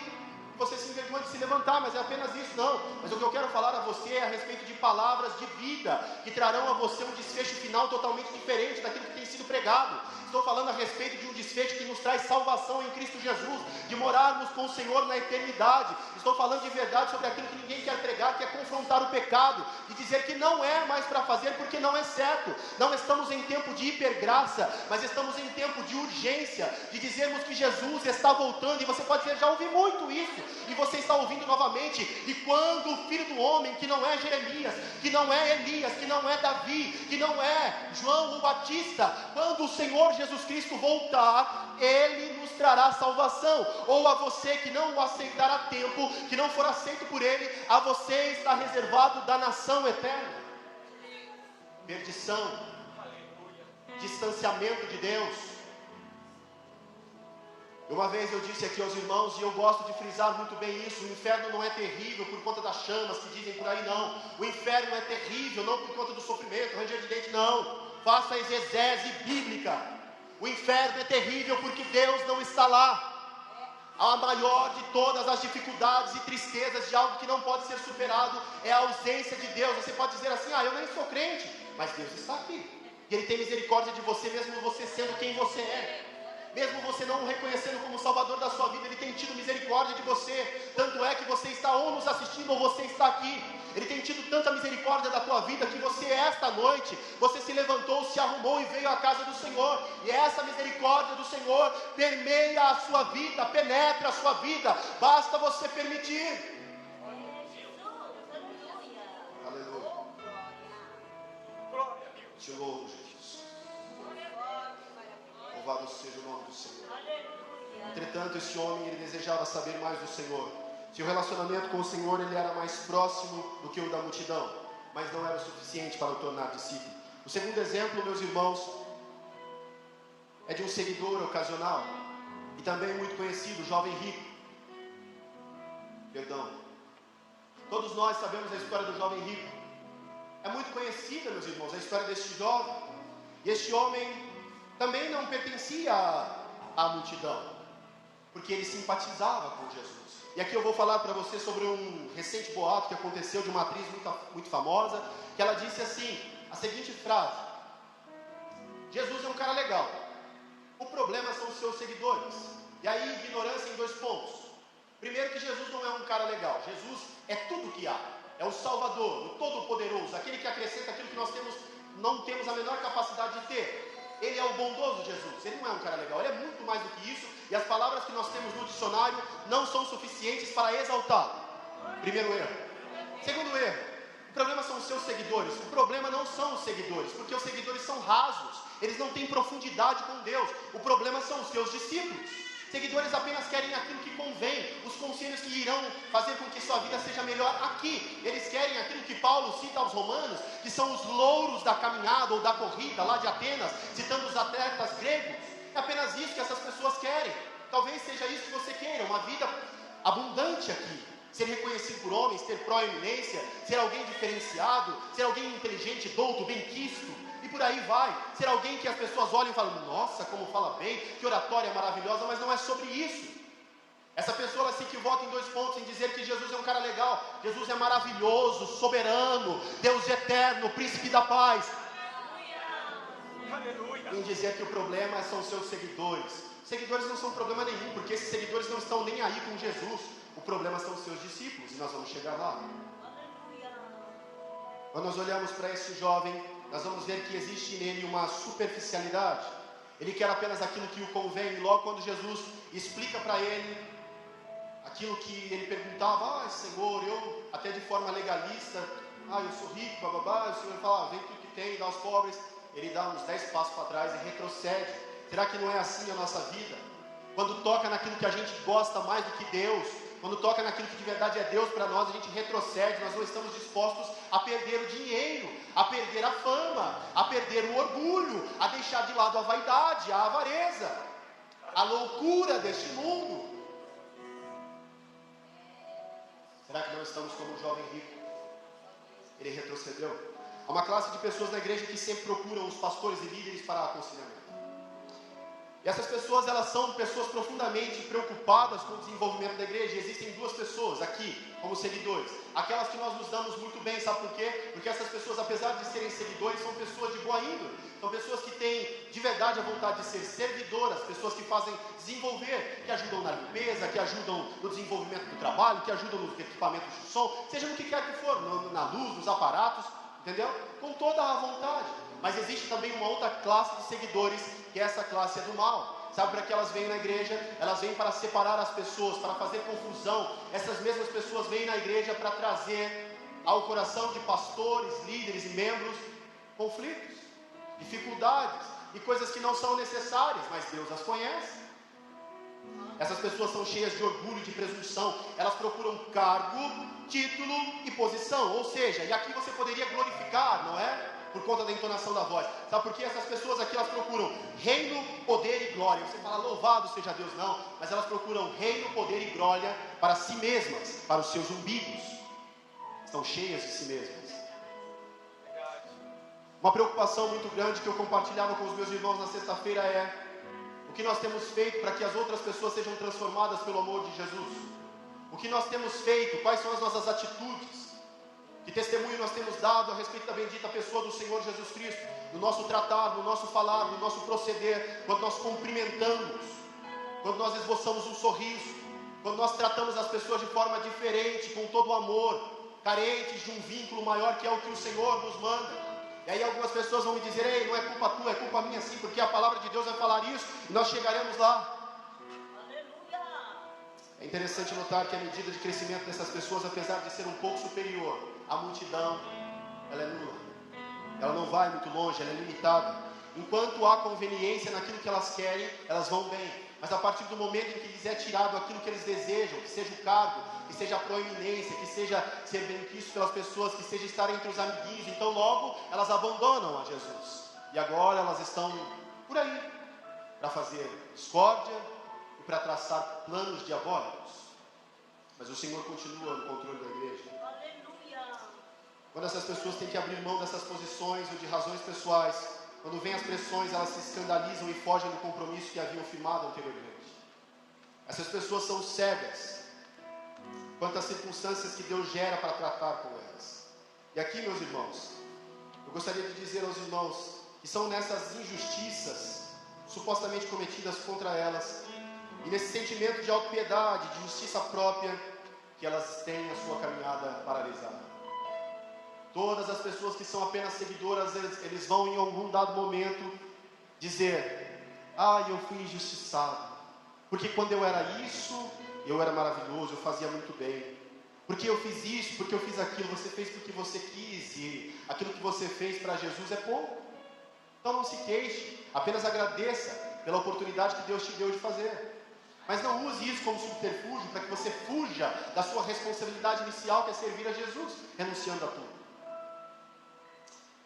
Você se envergonha de se levantar, mas é apenas isso, não. Mas o que eu quero falar a você é a respeito de palavras de vida, que trarão a você um desfecho final totalmente diferente daquilo que tem sido pregado. Estou falando a respeito de um desfecho que nos traz salvação em Cristo Jesus, de morarmos com o Senhor na eternidade. Estou falando de verdade sobre aquilo que ninguém quer pregar, que é confrontar o pecado, e dizer que não é mais para fazer porque não é certo. Não estamos em tempo de hipergraça, mas estamos em tempo de urgência, de dizermos que Jesus está voltando. E você pode dizer, já ouvi muito isso, e você está ouvindo novamente. E quando o Filho do Homem, que não é Jeremias, que não é Elias, que não é Davi, que não é João o Batista, quando o Senhor Jesus Cristo voltar, Ele nos trará salvação. Ou a você que não o aceitar a tempo, que não for aceito por Ele, a você está reservado danação eterna, perdição, distanciamento de Deus. Uma vez eu disse aqui aos irmãos, e eu gosto de frisar muito bem isso: o inferno não é terrível por conta das chamas que dizem por aí, não. O inferno é terrível não por conta do sofrimento, ranger de dente, não. Faça a exegese bíblica. O inferno é terrível porque Deus não está lá. A maior de todas as dificuldades e tristezas de algo que não pode ser superado é a ausência de Deus. Você pode dizer assim, eu nem sou crente, mas Deus está aqui, e Ele tem misericórdia de você, mesmo você sendo quem você é. Mesmo você não o reconhecendo como Salvador da sua vida, Ele tem tido misericórdia de você. Tanto é que você está ou nos assistindo ou você está aqui. Ele tem tido tanta misericórdia da tua vida que você, esta noite, você se levantou, se arrumou e veio à casa do Senhor. E essa misericórdia do Senhor permeia a sua vida, penetra a sua vida. Basta você permitir. Aleluia. Te louvo, Jesus. Louvado seja o nome do Senhor. Entretanto, esse homem, ele desejava saber mais do Senhor. Seu relacionamento com o Senhor, ele era mais próximo do que o da multidão, mas não era o suficiente para o tornar discípulo. O segundo exemplo, meus irmãos, é de um seguidor ocasional e também muito conhecido, o jovem rico. Todos nós sabemos a história do jovem rico. É muito conhecida, meus irmãos, a história deste jovem. E este homem também não pertencia à multidão, porque ele simpatizava com Jesus. E aqui eu vou falar para você sobre um recente boato que aconteceu de uma atriz muito famosa, que ela disse assim, a seguinte frase: Jesus é um cara legal, o problema são os seus seguidores. E aí, ignorância em 2 pontos. Primeiro, que Jesus não é um cara legal. Jesus é tudo que há, é o Salvador, o Todo-Poderoso, aquele que acrescenta aquilo que nós não temos a menor capacidade de ter. Ele é o bondoso Jesus, ele não é um cara legal, ele é muito mais do que isso, e as palavras que nós temos no dicionário não são suficientes para exaltá-lo. Primeiro erro. Segundo erro, o problema são os seus seguidores. O problema não são os seguidores, porque os seguidores são rasos, eles não têm profundidade com Deus. O problema são os seus discípulos. Seguidores apenas querem aquilo que convém, os conselhos que irão fazer com que sua vida seja melhor aqui. Eles querem aquilo que Paulo cita aos romanos, que são os louros da caminhada ou da corrida lá de Atenas, citando os atletas gregos. É apenas isso que essas pessoas querem. Talvez seja isso que você queira, uma vida abundante aqui. Ser reconhecido por homens, ter proeminência, ser alguém diferenciado, ser alguém inteligente, douto, bem-quisto. E por aí vai, ser alguém que as pessoas olham e falam, nossa, como fala bem, que oratória maravilhosa, mas não é sobre isso. Essa pessoa ela se equivoca em 2 pontos, em dizer que Jesus é um cara legal. Jesus é maravilhoso, soberano, Deus eterno, príncipe da paz. Aleluia. Em dizer que o problema são seus seguidores. Seguidores não são problema nenhum, porque esses seguidores não estão nem aí com Jesus. O problema são os seus discípulos, e nós vamos chegar lá. Quando nós olhamos para esse jovem, nós vamos ver que existe nele uma superficialidade. Ele quer apenas aquilo que o convém. E logo quando Jesus explica para ele aquilo que ele perguntava, Senhor, eu até de forma legalista, eu sou rico, bababá, o Senhor fala, vem tudo que tem, dá aos pobres. Ele dá uns 10 passos para trás e retrocede. Será que não é assim a nossa vida? Quando toca naquilo que a gente gosta mais do que Deus, quando toca naquilo que de verdade é Deus para nós, a gente retrocede. Nós não estamos dispostos a perder o dinheiro, a perder a fama, a perder o orgulho, a deixar de lado a vaidade, a avareza, a loucura deste mundo. Será que não estamos como um jovem rico? Ele retrocedeu. Há uma classe de pessoas na igreja que sempre procuram os pastores e líderes para aconselhamento. E essas pessoas, elas são pessoas profundamente preocupadas com o desenvolvimento da igreja. E existem duas pessoas aqui, como seguidores. Aquelas que nós nos damos muito bem, sabe por quê? Porque essas pessoas, apesar de serem seguidores, são pessoas de boa índole. São pessoas que têm de verdade a vontade de ser servidoras, pessoas que fazem desenvolver, que ajudam na limpeza, que ajudam no desenvolvimento do trabalho, que ajudam nos equipamentos de som, seja no que quer que for, na luz, nos aparatos, entendeu? Com toda a vontade. Mas existe também uma outra classe de seguidores, que essa classe é do mal. Sabe para que elas vêm na igreja? Elas vêm para separar as pessoas, para fazer confusão. Essas mesmas pessoas vêm na igreja para trazer ao coração de pastores, líderes e membros conflitos, dificuldades e coisas que não são necessárias, mas Deus as conhece. Essas pessoas são cheias de orgulho e de presunção. Elas procuram cargo, título e posição. Ou seja, e aqui você poderia glorificar, não é? Por conta da entonação da voz. Sabe por quê? Essas pessoas aqui, elas procuram reino, poder e glória. Você fala, louvado seja Deus, não. Mas elas procuram reino, poder e glória para si mesmas, para os seus umbigos. Estão cheias de si mesmas. Uma preocupação muito grande que eu compartilhava com os meus irmãos na sexta-feira é o que nós temos feito para que as outras pessoas sejam transformadas pelo amor de Jesus. O que nós temos feito, quais são as nossas atitudes. Que testemunho nós temos dado a respeito da bendita pessoa do Senhor Jesus Cristo, no nosso tratar, no nosso falar, no nosso proceder, quando nós cumprimentamos, quando nós esboçamos um sorriso, quando nós tratamos as pessoas de forma diferente, com todo o amor, carentes de um vínculo maior que é o que o Senhor nos manda. E aí algumas pessoas vão me dizer, ei, não é culpa tua, é culpa minha sim, porque a palavra de Deus vai falar isso, e nós chegaremos lá. É interessante notar que a medida de crescimento dessas pessoas, apesar de ser um pouco superior à multidão, ela é nula. Ela não vai muito longe, ela é limitada. Enquanto há conveniência naquilo que elas querem, elas vão bem. Mas a partir do momento em que lhes é tirado aquilo que eles desejam, que seja o cargo, que seja a proeminência, que seja ser benquisto pelas pessoas, que seja estar entre os amiguinhos, então logo elas abandonam a Jesus. E agora elas estão por aí, para fazer discórdia, para traçar planos diabólicos. Mas o Senhor continua no controle da igreja. Aleluia. Quando essas pessoas têm que abrir mão dessas posições ou de razões pessoais, quando vêm as pressões, elas se escandalizam e fogem do compromisso que haviam firmado anteriormente. Essas pessoas são cegas quanto às circunstâncias que Deus gera para tratar com elas. E aqui, meus irmãos, eu gostaria de dizer aos irmãos que são nessas injustiças supostamente cometidas contra elas, e nesse sentimento de autopiedade, de justiça própria, que elas têm a sua caminhada paralisada. Todas as pessoas que são apenas seguidoras, eles vão em algum dado momento dizer, eu fui injustiçado, porque quando eu era isso, eu era maravilhoso, eu fazia muito bem. Porque eu fiz isso, porque eu fiz aquilo, você fez porque você quis, e aquilo que você fez para Jesus é pouco. Então não se queixe, apenas agradeça pela oportunidade que Deus te deu de fazer. Mas não use isso como subterfúgio para que você fuja da sua responsabilidade inicial, que é servir a Jesus, renunciando a tudo.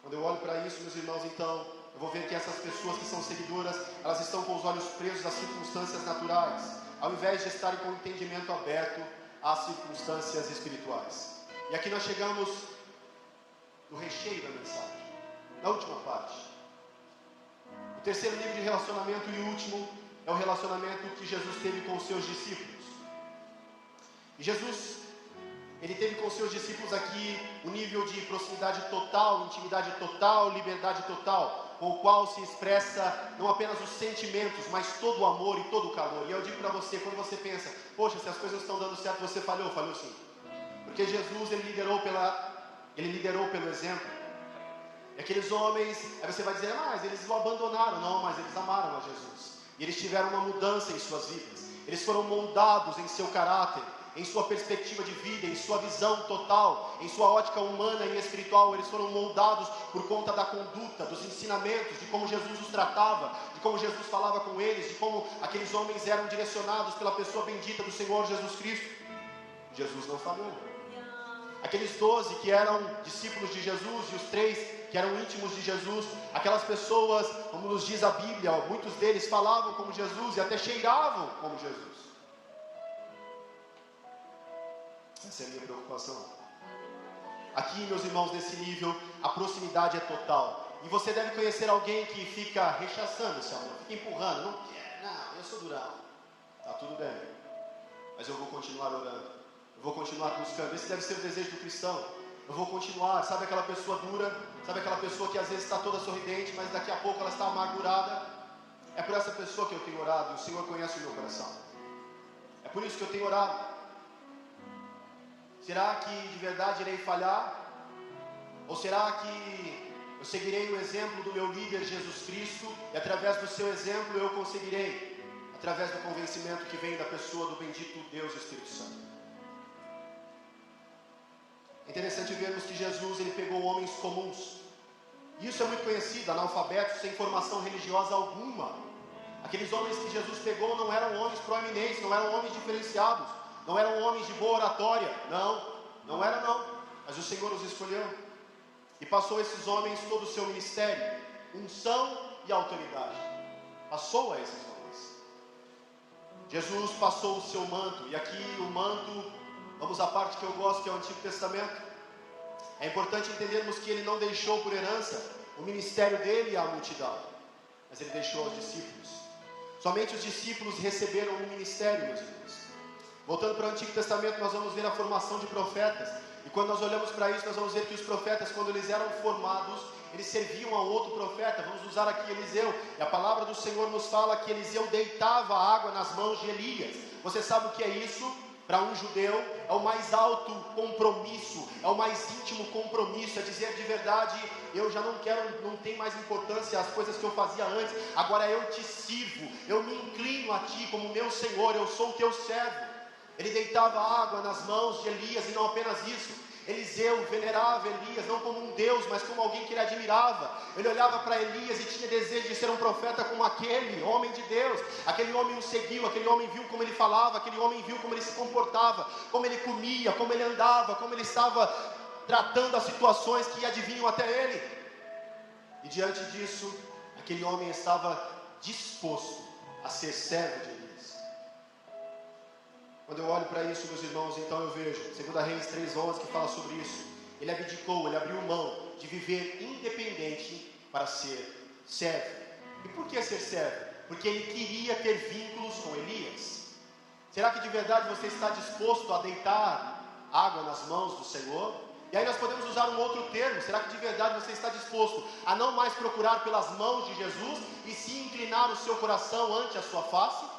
Quando eu olho para isso, meus irmãos, então, eu vou ver que essas pessoas que são seguidoras, elas estão com os olhos presos às circunstâncias naturais, ao invés de estarem com o entendimento aberto às circunstâncias espirituais. E aqui nós chegamos no recheio da mensagem, na última parte. O terceiro nível de relacionamento e último é o relacionamento que Jesus teve com os seus discípulos. E Jesus, ele teve com os seus discípulos aqui um nível de proximidade total, intimidade total, liberdade total, com o qual se expressa não apenas os sentimentos, mas todo o amor e todo o calor. E eu digo para você, quando você pensa, poxa, se as coisas estão dando certo, você falhou sim. Porque Jesus, ele liderou pelo exemplo. E aqueles homens, aí você vai dizer, mas eles o abandonaram. Não, mas eles amaram a Jesus. E eles tiveram uma mudança em suas vidas. Eles foram moldados em seu caráter, em sua perspectiva de vida, em sua visão total, em sua ótica humana e espiritual. Eles foram moldados por conta da conduta, dos ensinamentos, de como Jesus os tratava, de como Jesus falava com eles, de como aqueles homens eram direcionados pela pessoa bendita do Senhor Jesus Cristo. Jesus não falhou. Aqueles 12 que eram discípulos de Jesus e os 3 que eram íntimos de Jesus, aquelas pessoas, como nos diz a Bíblia, muitos deles falavam como Jesus e até cheiravam como Jesus. Essa é a minha preocupação. Aqui, meus irmãos, nesse nível, a proximidade é total. E você deve conhecer alguém que fica rechaçando esse amor, fica empurrando, não quer. Não, eu sou durão. Tá tudo bem, mas eu vou continuar orando. Eu vou continuar buscando. Esse deve ser o desejo do cristão. Eu vou continuar. Sabe aquela pessoa dura? Sabe aquela pessoa que às vezes está toda sorridente, mas daqui a pouco ela está amargurada? É por essa pessoa que eu tenho orado. E o Senhor conhece o meu coração. É por isso que eu tenho orado. Será que de verdade irei falhar? Ou será que eu seguirei o exemplo do meu líder Jesus Cristo, e através do seu exemplo eu conseguirei, através do convencimento que vem da pessoa do bendito Deus Espírito Santo? É interessante vermos que Jesus, ele pegou homens comuns. E isso é muito conhecido, analfabetos, sem formação religiosa alguma. Aqueles homens que Jesus pegou não eram homens proeminentes, não eram homens diferenciados, não eram homens de boa oratória. Não era não. Mas o Senhor os escolheu. E passou a esses homens todo o seu ministério, unção e autoridade. Passou a esses homens. Jesus passou o seu manto. E aqui o manto, vamos à parte que eu gosto, que é o Antigo Testamento. É importante entendermos que ele não deixou por herança o ministério dele e a multidão, mas ele deixou aos discípulos. Somente os discípulos receberam o ministério, meus irmãos. Voltando para o Antigo Testamento, nós vamos ver a formação de profetas. E quando nós olhamos para isso, nós vamos ver que os profetas, quando eles eram formados, eles serviam a outro profeta. Vamos usar aqui Eliseu. E a palavra do Senhor nos fala que Eliseu deitava água nas mãos de Elias. Você sabe o que é isso? Para um judeu, é o mais alto compromisso, é o mais íntimo compromisso, é dizer de verdade, eu já não tem mais importância as coisas que eu fazia antes, agora eu te sirvo, eu me inclino a ti como meu Senhor, eu sou o teu servo. Ele deitava água nas mãos de Elias, e não apenas isso, Eliseu venerava Elias, não como um Deus, mas como alguém que ele admirava. Ele olhava para Elias e tinha desejo de ser um profeta como aquele homem de Deus. Aquele homem o seguiu, aquele homem viu como ele falava, aquele homem viu como ele se comportava, como ele comia, como ele andava, como ele estava tratando as situações que adivinham até ele. E diante disso, aquele homem estava disposto a ser servo de Elias. Quando eu olho para isso, meus irmãos, então eu vejo 2 Reis 3:11 que fala sobre isso. Ele abdicou, ele abriu mão de viver independente para ser servo. E por que ser servo? Porque ele queria ter vínculos com Elias. Será que de verdade você está disposto a deitar água nas mãos do Senhor? E aí nós podemos usar um outro termo. Será que de verdade você está disposto a não mais procurar pelas mãos de Jesus e se inclinar o seu coração ante a sua face?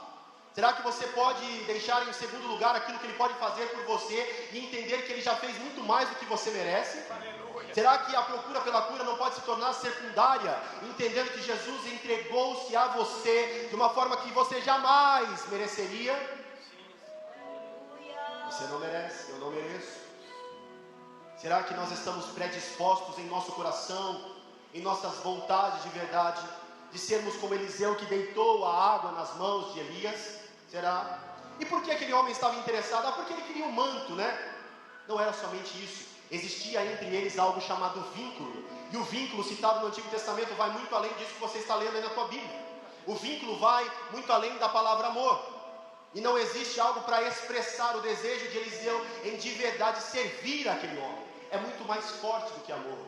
Será que você pode deixar em segundo lugar aquilo que Ele pode fazer por você e entender que Ele já fez muito mais do que você merece? Aleluia. Será que a procura pela cura não pode se tornar secundária, entendendo que Jesus entregou-se a você de uma forma que você jamais mereceria? Você não merece, eu não mereço. Será que nós estamos predispostos em nosso coração, em nossas vontades de verdade, de sermos como Eliseu que deitou a água nas mãos de Elias? Será? E por que aquele homem estava interessado? Porque ele queria um manto, né? Não era somente isso. Existia entre eles algo chamado vínculo. E o vínculo citado no Antigo Testamento vai muito além disso que você está lendo aí na tua Bíblia. O vínculo vai muito além da palavra amor. E não existe algo para expressar o desejo de Eliseu em de verdade servir aquele homem. É muito mais forte do que amor.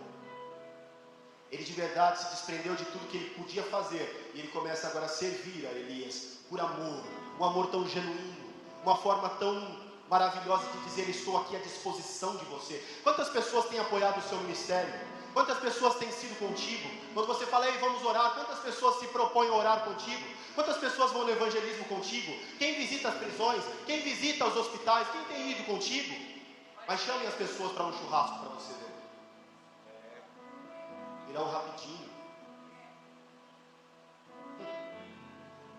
Ele de verdade se desprendeu de tudo que ele podia fazer. E ele começa agora a servir a Elias por amor. Um amor tão genuíno. Uma forma tão maravilhosa de dizer: estou aqui à disposição de você. Quantas pessoas têm apoiado o seu ministério? Quantas pessoas têm sido contigo? Quando você fala: ei, vamos orar, quantas pessoas se propõem a orar contigo? Quantas pessoas vão no evangelismo contigo? Quem visita as prisões? Quem visita os hospitais? Quem tem ido contigo? Mas chamem as pessoas para um churrasco para você ver. Irão rapidinho.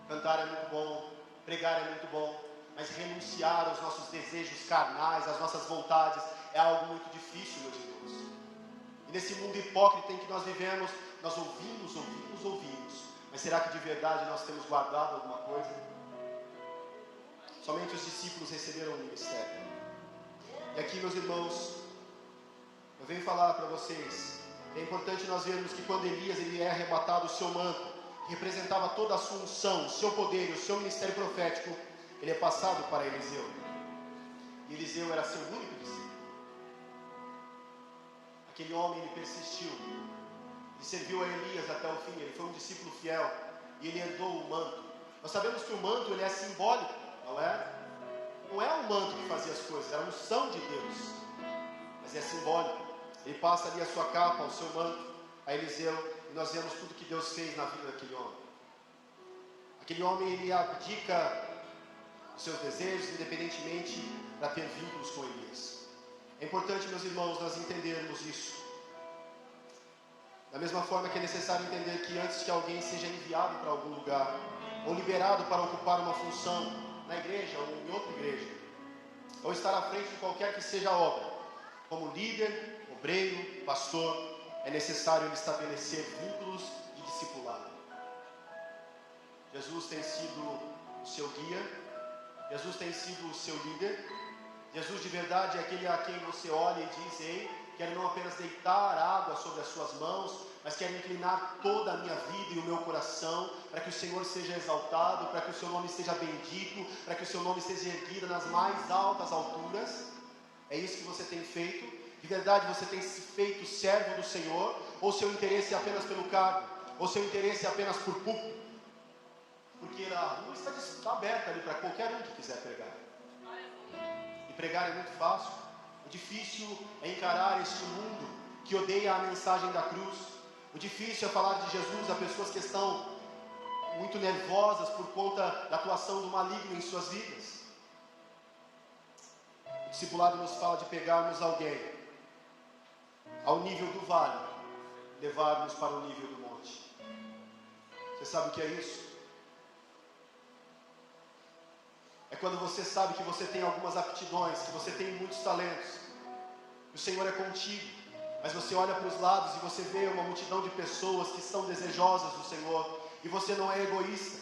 Cantar é muito bom, pregar é muito bom, mas renunciar aos nossos desejos carnais, às nossas vontades, é algo muito difícil, meus irmãos. E nesse mundo hipócrita em que nós vivemos, nós ouvimos, mas será que de verdade nós temos guardado alguma coisa? Somente os discípulos receberam o ministério. E aqui, meus irmãos, eu venho falar para vocês, é importante nós vermos que quando Elias ele é arrebatado o seu manto, que representava toda a sua unção, o seu poder e o seu ministério profético, ele é passado para Eliseu. E Eliseu era seu único discípulo. Aquele homem, ele persistiu, ele serviu a Elias até o fim, ele foi um discípulo fiel, e ele herdou o manto. Nós sabemos que o manto ele é simbólico, não é? Não é o manto que fazia as coisas, era a unção de Deus, mas é simbólico. Ele passa ali a sua capa, o seu manto, a Eliseu, e nós vemos tudo que Deus fez na vida daquele homem. Aquele homem, ele abdica os seus desejos, independentemente, para ter vínculos com Elias. É importante, meus irmãos, nós entendermos isso. Da mesma forma que é necessário entender que antes que alguém seja enviado para algum lugar, ou liberado para ocupar uma função na igreja ou em outra igreja, ou estar à frente de qualquer que seja a obra, como líder, obreiro, pastor, é necessário ele estabelecer vínculos de discipulado. Jesus tem sido o seu guia, Jesus tem sido o seu líder. Jesus de verdade é aquele a quem você olha e diz: ei, quero não apenas deitar água sobre as suas mãos, mas quero inclinar toda a minha vida e o meu coração para que o Senhor seja exaltado, para que o seu nome seja bendito, para que o seu nome seja erguido nas mais altas alturas. É isso que você tem feito? De verdade você tem se feito servo do Senhor? Ou seu interesse é apenas pelo cargo? Ou seu interesse é apenas por público? Porque a rua está aberta ali para qualquer um que quiser pregar. E pregar é muito fácil. O difícil é encarar este mundo que odeia a mensagem da cruz. O difícil é falar de Jesus a pessoas que estão muito nervosas por conta da atuação do maligno em suas vidas. O discipulado nos fala de pegarmos alguém ao nível do vale, levarmos para o nível do monte. Você sabe o que é isso? É quando você sabe que você tem algumas aptidões, que você tem muitos talentos, que o Senhor é contigo, mas você olha para os lados e você vê uma multidão de pessoas que estão desejosas do Senhor, e você não é egoísta,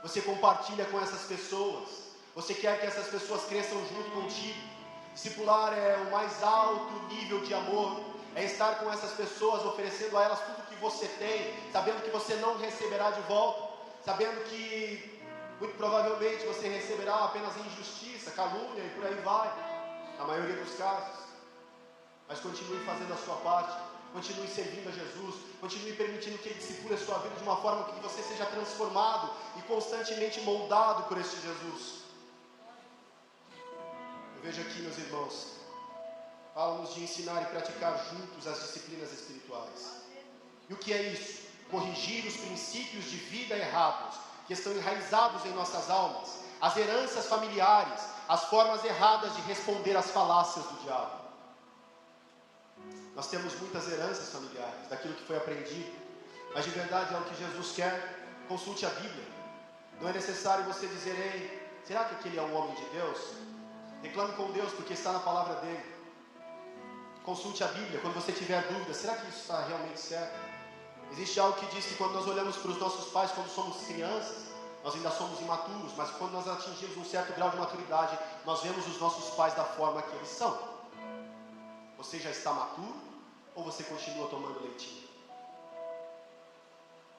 você compartilha com essas pessoas, você quer que essas pessoas cresçam junto contigo. Discipular é o mais alto nível de amor, é estar com essas pessoas, oferecendo a elas tudo que você tem, sabendo que você não receberá de volta, sabendo que muito provavelmente você receberá apenas injustiça, calúnia e por aí vai, na maioria dos casos. Mas continue fazendo a sua parte, continue servindo a Jesus, continue permitindo que Ele discipule a sua vida de uma forma que você seja transformado e constantemente moldado por este Jesus. Eu vejo aqui, meus irmãos, fala-nos de ensinar e praticar juntos as disciplinas espirituais. E o que é isso? Corrigir os princípios de vida errados, que estão enraizados em nossas almas, as heranças familiares, as formas erradas de responder às falácias do diabo. Nós temos muitas heranças familiares, daquilo que foi aprendido, mas de verdade é o que Jesus quer. Consulte a Bíblia. Não é necessário você dizer: ei, será que aquele é um homem de Deus? Reclame com Deus, porque está na palavra dele. Consulte a Bíblia quando você tiver dúvida: será que isso está realmente certo? Existe algo que diz que quando nós olhamos para os nossos pais quando somos crianças, nós ainda somos imaturos, mas quando nós atingimos um certo grau de maturidade, nós vemos os nossos pais da forma que eles são. Você já está maturo ou você continua tomando leitinho?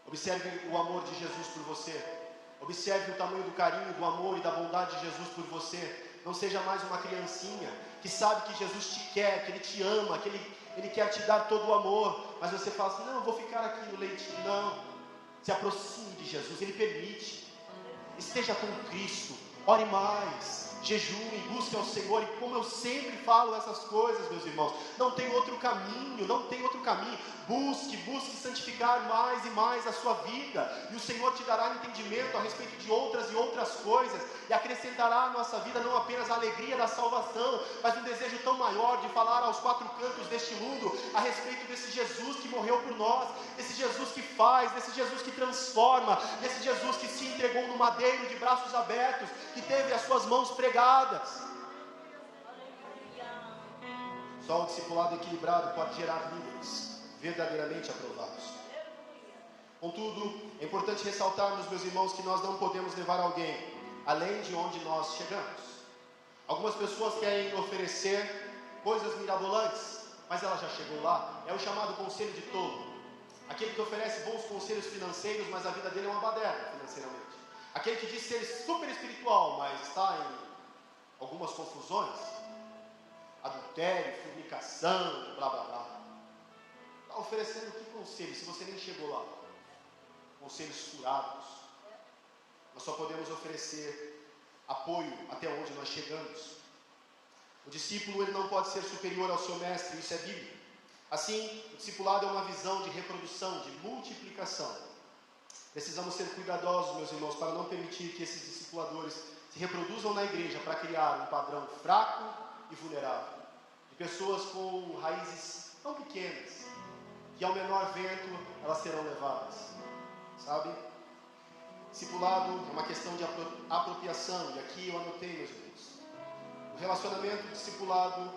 Observe o amor de Jesus por você. Observe o tamanho do carinho, do amor e da bondade de Jesus por você. Não seja mais uma criancinha que sabe que Jesus te quer, que Ele te ama, que Ele quer te dar todo o amor, mas você fala assim: não, eu vou ficar aqui no leitinho. Não, se aproxime de Jesus, Ele permite. Esteja com Cristo, ore mais, jejue, busque ao Senhor. E como eu sempre falo essas coisas, meus irmãos, não tem outro caminho, não tem outro caminho. Busque santificar mais e mais a sua vida, e o Senhor te dará entendimento a respeito de outras e outras coisas, e acrescentará à nossa vida não apenas a alegria da salvação, mas um desejo tão maior de falar aos quatro cantos deste mundo a respeito desse Jesus que morreu por nós, desse Jesus que faz, desse Jesus que transforma, desse Jesus que se entregou no madeiro de braços abertos, que teve as suas mãos pregadas. Só um discipulado equilibrado pode gerar líderes verdadeiramente aprovados. Contudo, é importante ressaltarmos, meus irmãos, que nós não podemos levar alguém além de onde nós chegamos. Algumas pessoas querem oferecer coisas mirabolantes, mas ela já chegou lá. É o chamado conselho de tolo. Aquele que oferece bons conselhos financeiros, mas a vida dele é uma baderna financeiramente. Aquele que diz ser super espiritual, mas está em algumas confusões, adultério, fornicação, blá blá blá. Está oferecendo que conselho se você nem chegou lá? Conselhos furados. Nós só podemos oferecer apoio até onde nós chegamos. O discípulo ele não pode ser superior ao seu mestre, isso é bíblico. Assim, o discipulado é uma visão de reprodução, de multiplicação. Precisamos ser cuidadosos, meus irmãos, para não permitir que esses discipuladores se reproduzam na igreja para criar um padrão fraco e vulnerável, de pessoas com raízes tão pequenas, que ao menor vento elas serão levadas, sabe? Discipulado é uma questão de apropriação, e aqui eu anotei, meus irmãos. O relacionamento discipulado,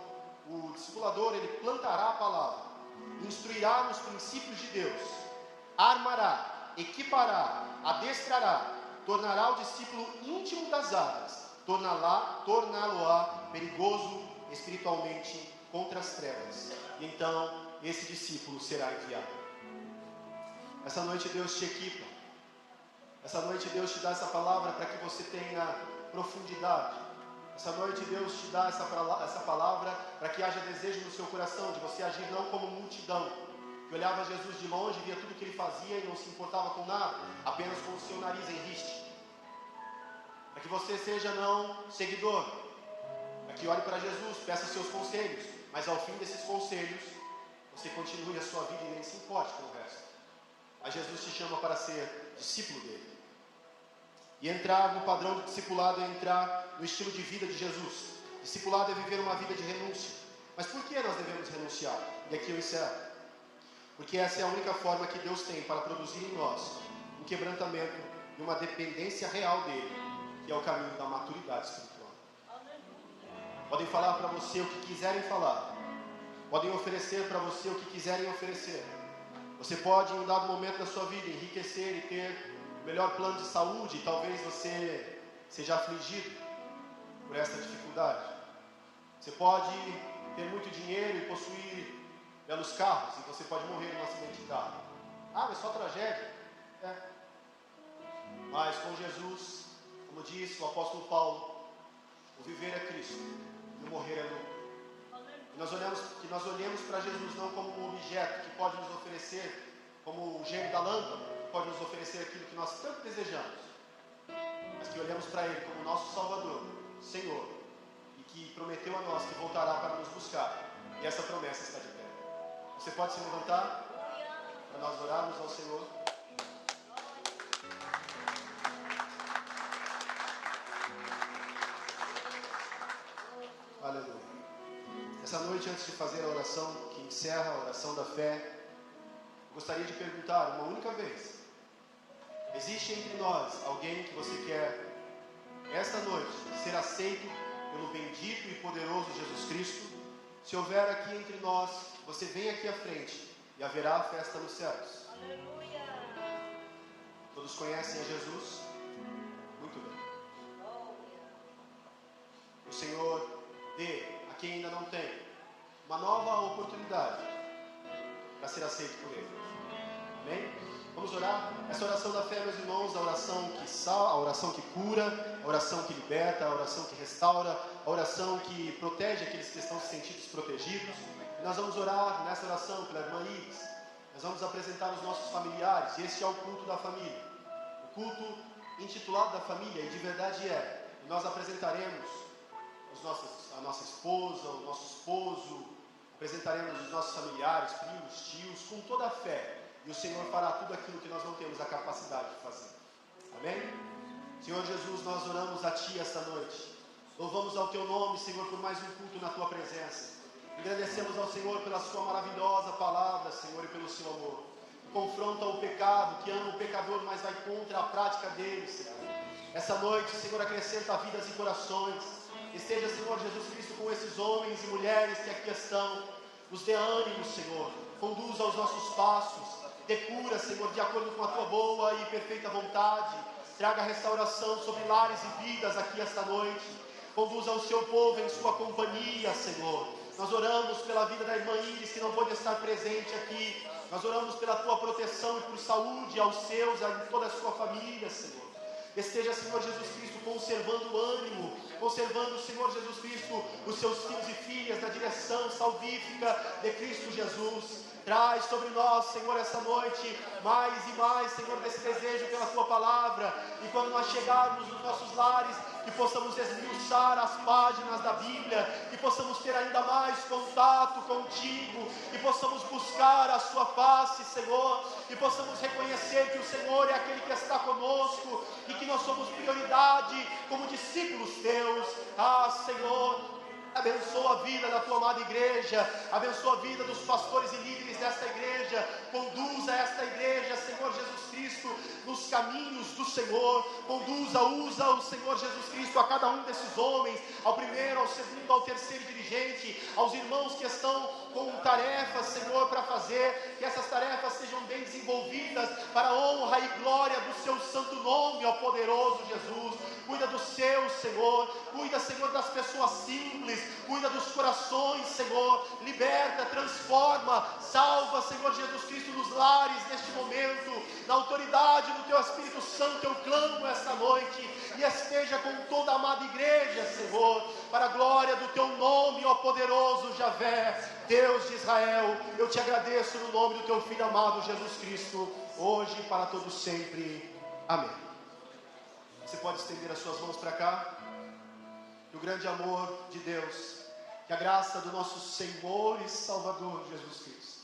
o discipulador, ele plantará a palavra, instruirá nos princípios de Deus, armará, equipará, adestrará, tornará o discípulo íntimo das águas, torná-lo-á perigoso espiritualmente contra as trevas. E então esse discípulo será enviado. Essa noite Deus te equipa. Essa noite Deus te dá essa palavra para que você tenha profundidade. Essa noite Deus te dá essa palavra para que haja desejo no seu coração de você agir não como multidão, que olhava Jesus de longe, via tudo que ele fazia e não se importava com nada, apenas com o seu nariz em riste. Para que você seja não seguidor, para que olhe para Jesus, peça seus conselhos, mas ao fim desses conselhos, você continue a sua vida e nem se importe com o resto. Mas Jesus te chama para ser discípulo dele. E entrar no padrão de discipulado é entrar no estilo de vida de Jesus. Discipulado é viver uma vida de renúncia. Mas por que nós devemos renunciar? E aqui eu encerro. Porque essa é a única forma que Deus tem para produzir em nós um quebrantamento e uma dependência real dele, que é o caminho da maturidade espiritual. Podem falar para você o que quiserem falar. Podem oferecer para você o que quiserem oferecer. Você pode, em um dado momento da sua vida, enriquecer e ter o melhor plano de saúde, e talvez você seja afligido por essa dificuldade. Você pode ter muito dinheiro e possuir belos carros, e você pode morrer num acidente de carro. Ah, mas só tragédia. É. Mas com Jesus, como disse o apóstolo Paulo, o viver é Cristo e o morrer é lucro. Que nós olhemos para Jesus não como um objeto que pode nos oferecer, como o gênio da lâmpada, que pode nos oferecer aquilo que nós tanto desejamos, mas que olhemos para Ele como nosso Salvador, Senhor, e que prometeu a nós que voltará para nos buscar, e essa promessa está de pé. Você pode se levantar para nós orarmos ao Senhor? Aleluia. Essa noite, antes de fazer a oração que encerra a oração da fé, eu gostaria de perguntar uma única vez: existe entre nós alguém que você quer, esta noite, ser aceito pelo bendito e poderoso Jesus Cristo? Se houver aqui entre nós, você vem aqui à frente e haverá festa nos céus. Aleluia. Todos conhecem a Jesus? Muito bem. O Senhor dê a quem ainda não tem uma nova oportunidade para ser aceito por Ele. Amém? Vamos orar? Essa oração da fé, meus irmãos, a oração que salva, a oração que cura, a oração que liberta, a oração que restaura, a oração que protege aqueles que estão se sentindo desprotegidos. E nós vamos orar nessa oração pela irmã Iris. Nós vamos apresentar os nossos familiares, e este é o culto da família. O culto intitulado da família, e de verdade é. E nós apresentaremos a nossa esposa, o nosso esposo, apresentaremos os nossos familiares, primos, tios, com toda a fé. E o Senhor fará tudo aquilo que nós não temos a capacidade de fazer. Amém? Senhor Jesus, nós oramos a Ti esta noite. Louvamos ao Teu nome, Senhor, por mais um culto na Tua presença. Agradecemos ao Senhor pela Sua maravilhosa palavra, Senhor, e pelo Seu amor. Que confronta o pecado, que ama o pecador, mas vai contra a prática dele, Senhor. Essa noite, Senhor, acrescenta vidas e corações. Esteja, Senhor Jesus Cristo, com esses homens e mulheres que aqui estão. Nos dê ânimo, Senhor. Conduza os nossos passos. Dê cura, Senhor, de acordo com a Tua boa e perfeita vontade. Traga restauração sobre lares e vidas aqui esta noite. Conduza o Seu povo em Sua companhia, Senhor. Nós oramos pela vida da irmã Iris, que não pode estar presente aqui. Nós oramos pela Tua proteção e por saúde aos seus, a toda a sua família, Senhor. Esteja, Senhor Jesus Cristo, conservando o ânimo, conservando, Senhor Jesus Cristo, os seus filhos e filhas na direção salvífica de Cristo Jesus. Traz sobre nós, Senhor, essa noite, mais e mais, Senhor, desse desejo pela Tua Palavra. E quando nós chegarmos nos nossos lares, que possamos esmiuçar as páginas da Bíblia, que possamos ter ainda mais contato contigo, que possamos buscar a Sua face, Senhor, que possamos reconhecer que o Senhor é aquele que está conosco e que nós somos prioridade como discípulos Teus. Senhor, abençoa a vida da Tua amada igreja, abençoa a vida dos pastores e líderes desta igreja, conduza esta igreja, Senhor Jesus Cristo, nos caminhos do Senhor, usa o Senhor Jesus Cristo a cada um desses homens, ao primeiro, ao segundo, ao terceiro dirigente, aos irmãos que estão com tarefas, Senhor, para fazer, que essas tarefas sejam bem desenvolvidas, para a honra e glória do Seu santo nome, ó poderoso Jesus. Cuida dos seus, Senhor, cuida, Senhor, das pessoas simples, cuida dos corações, Senhor, liberta, transforma, salva, Senhor Jesus Cristo, nos lares neste momento, na autoridade do Teu Espírito Santo, eu clamo esta noite, e esteja com toda a amada igreja, Senhor, para a glória do Teu nome, ó poderoso Javé, Deus de Israel. Eu Te agradeço no nome do Teu Filho amado Jesus Cristo, hoje e para todos sempre, amém. Você pode estender as suas mãos para cá. Que o grande amor de Deus, que a graça do nosso Senhor e Salvador Jesus Cristo,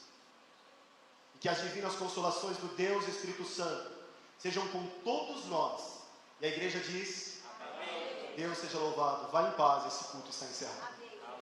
e que as divinas consolações do Deus Espírito Santo sejam com todos nós. E a igreja diz: amém. Deus seja louvado. Vá em paz, esse culto está encerrado.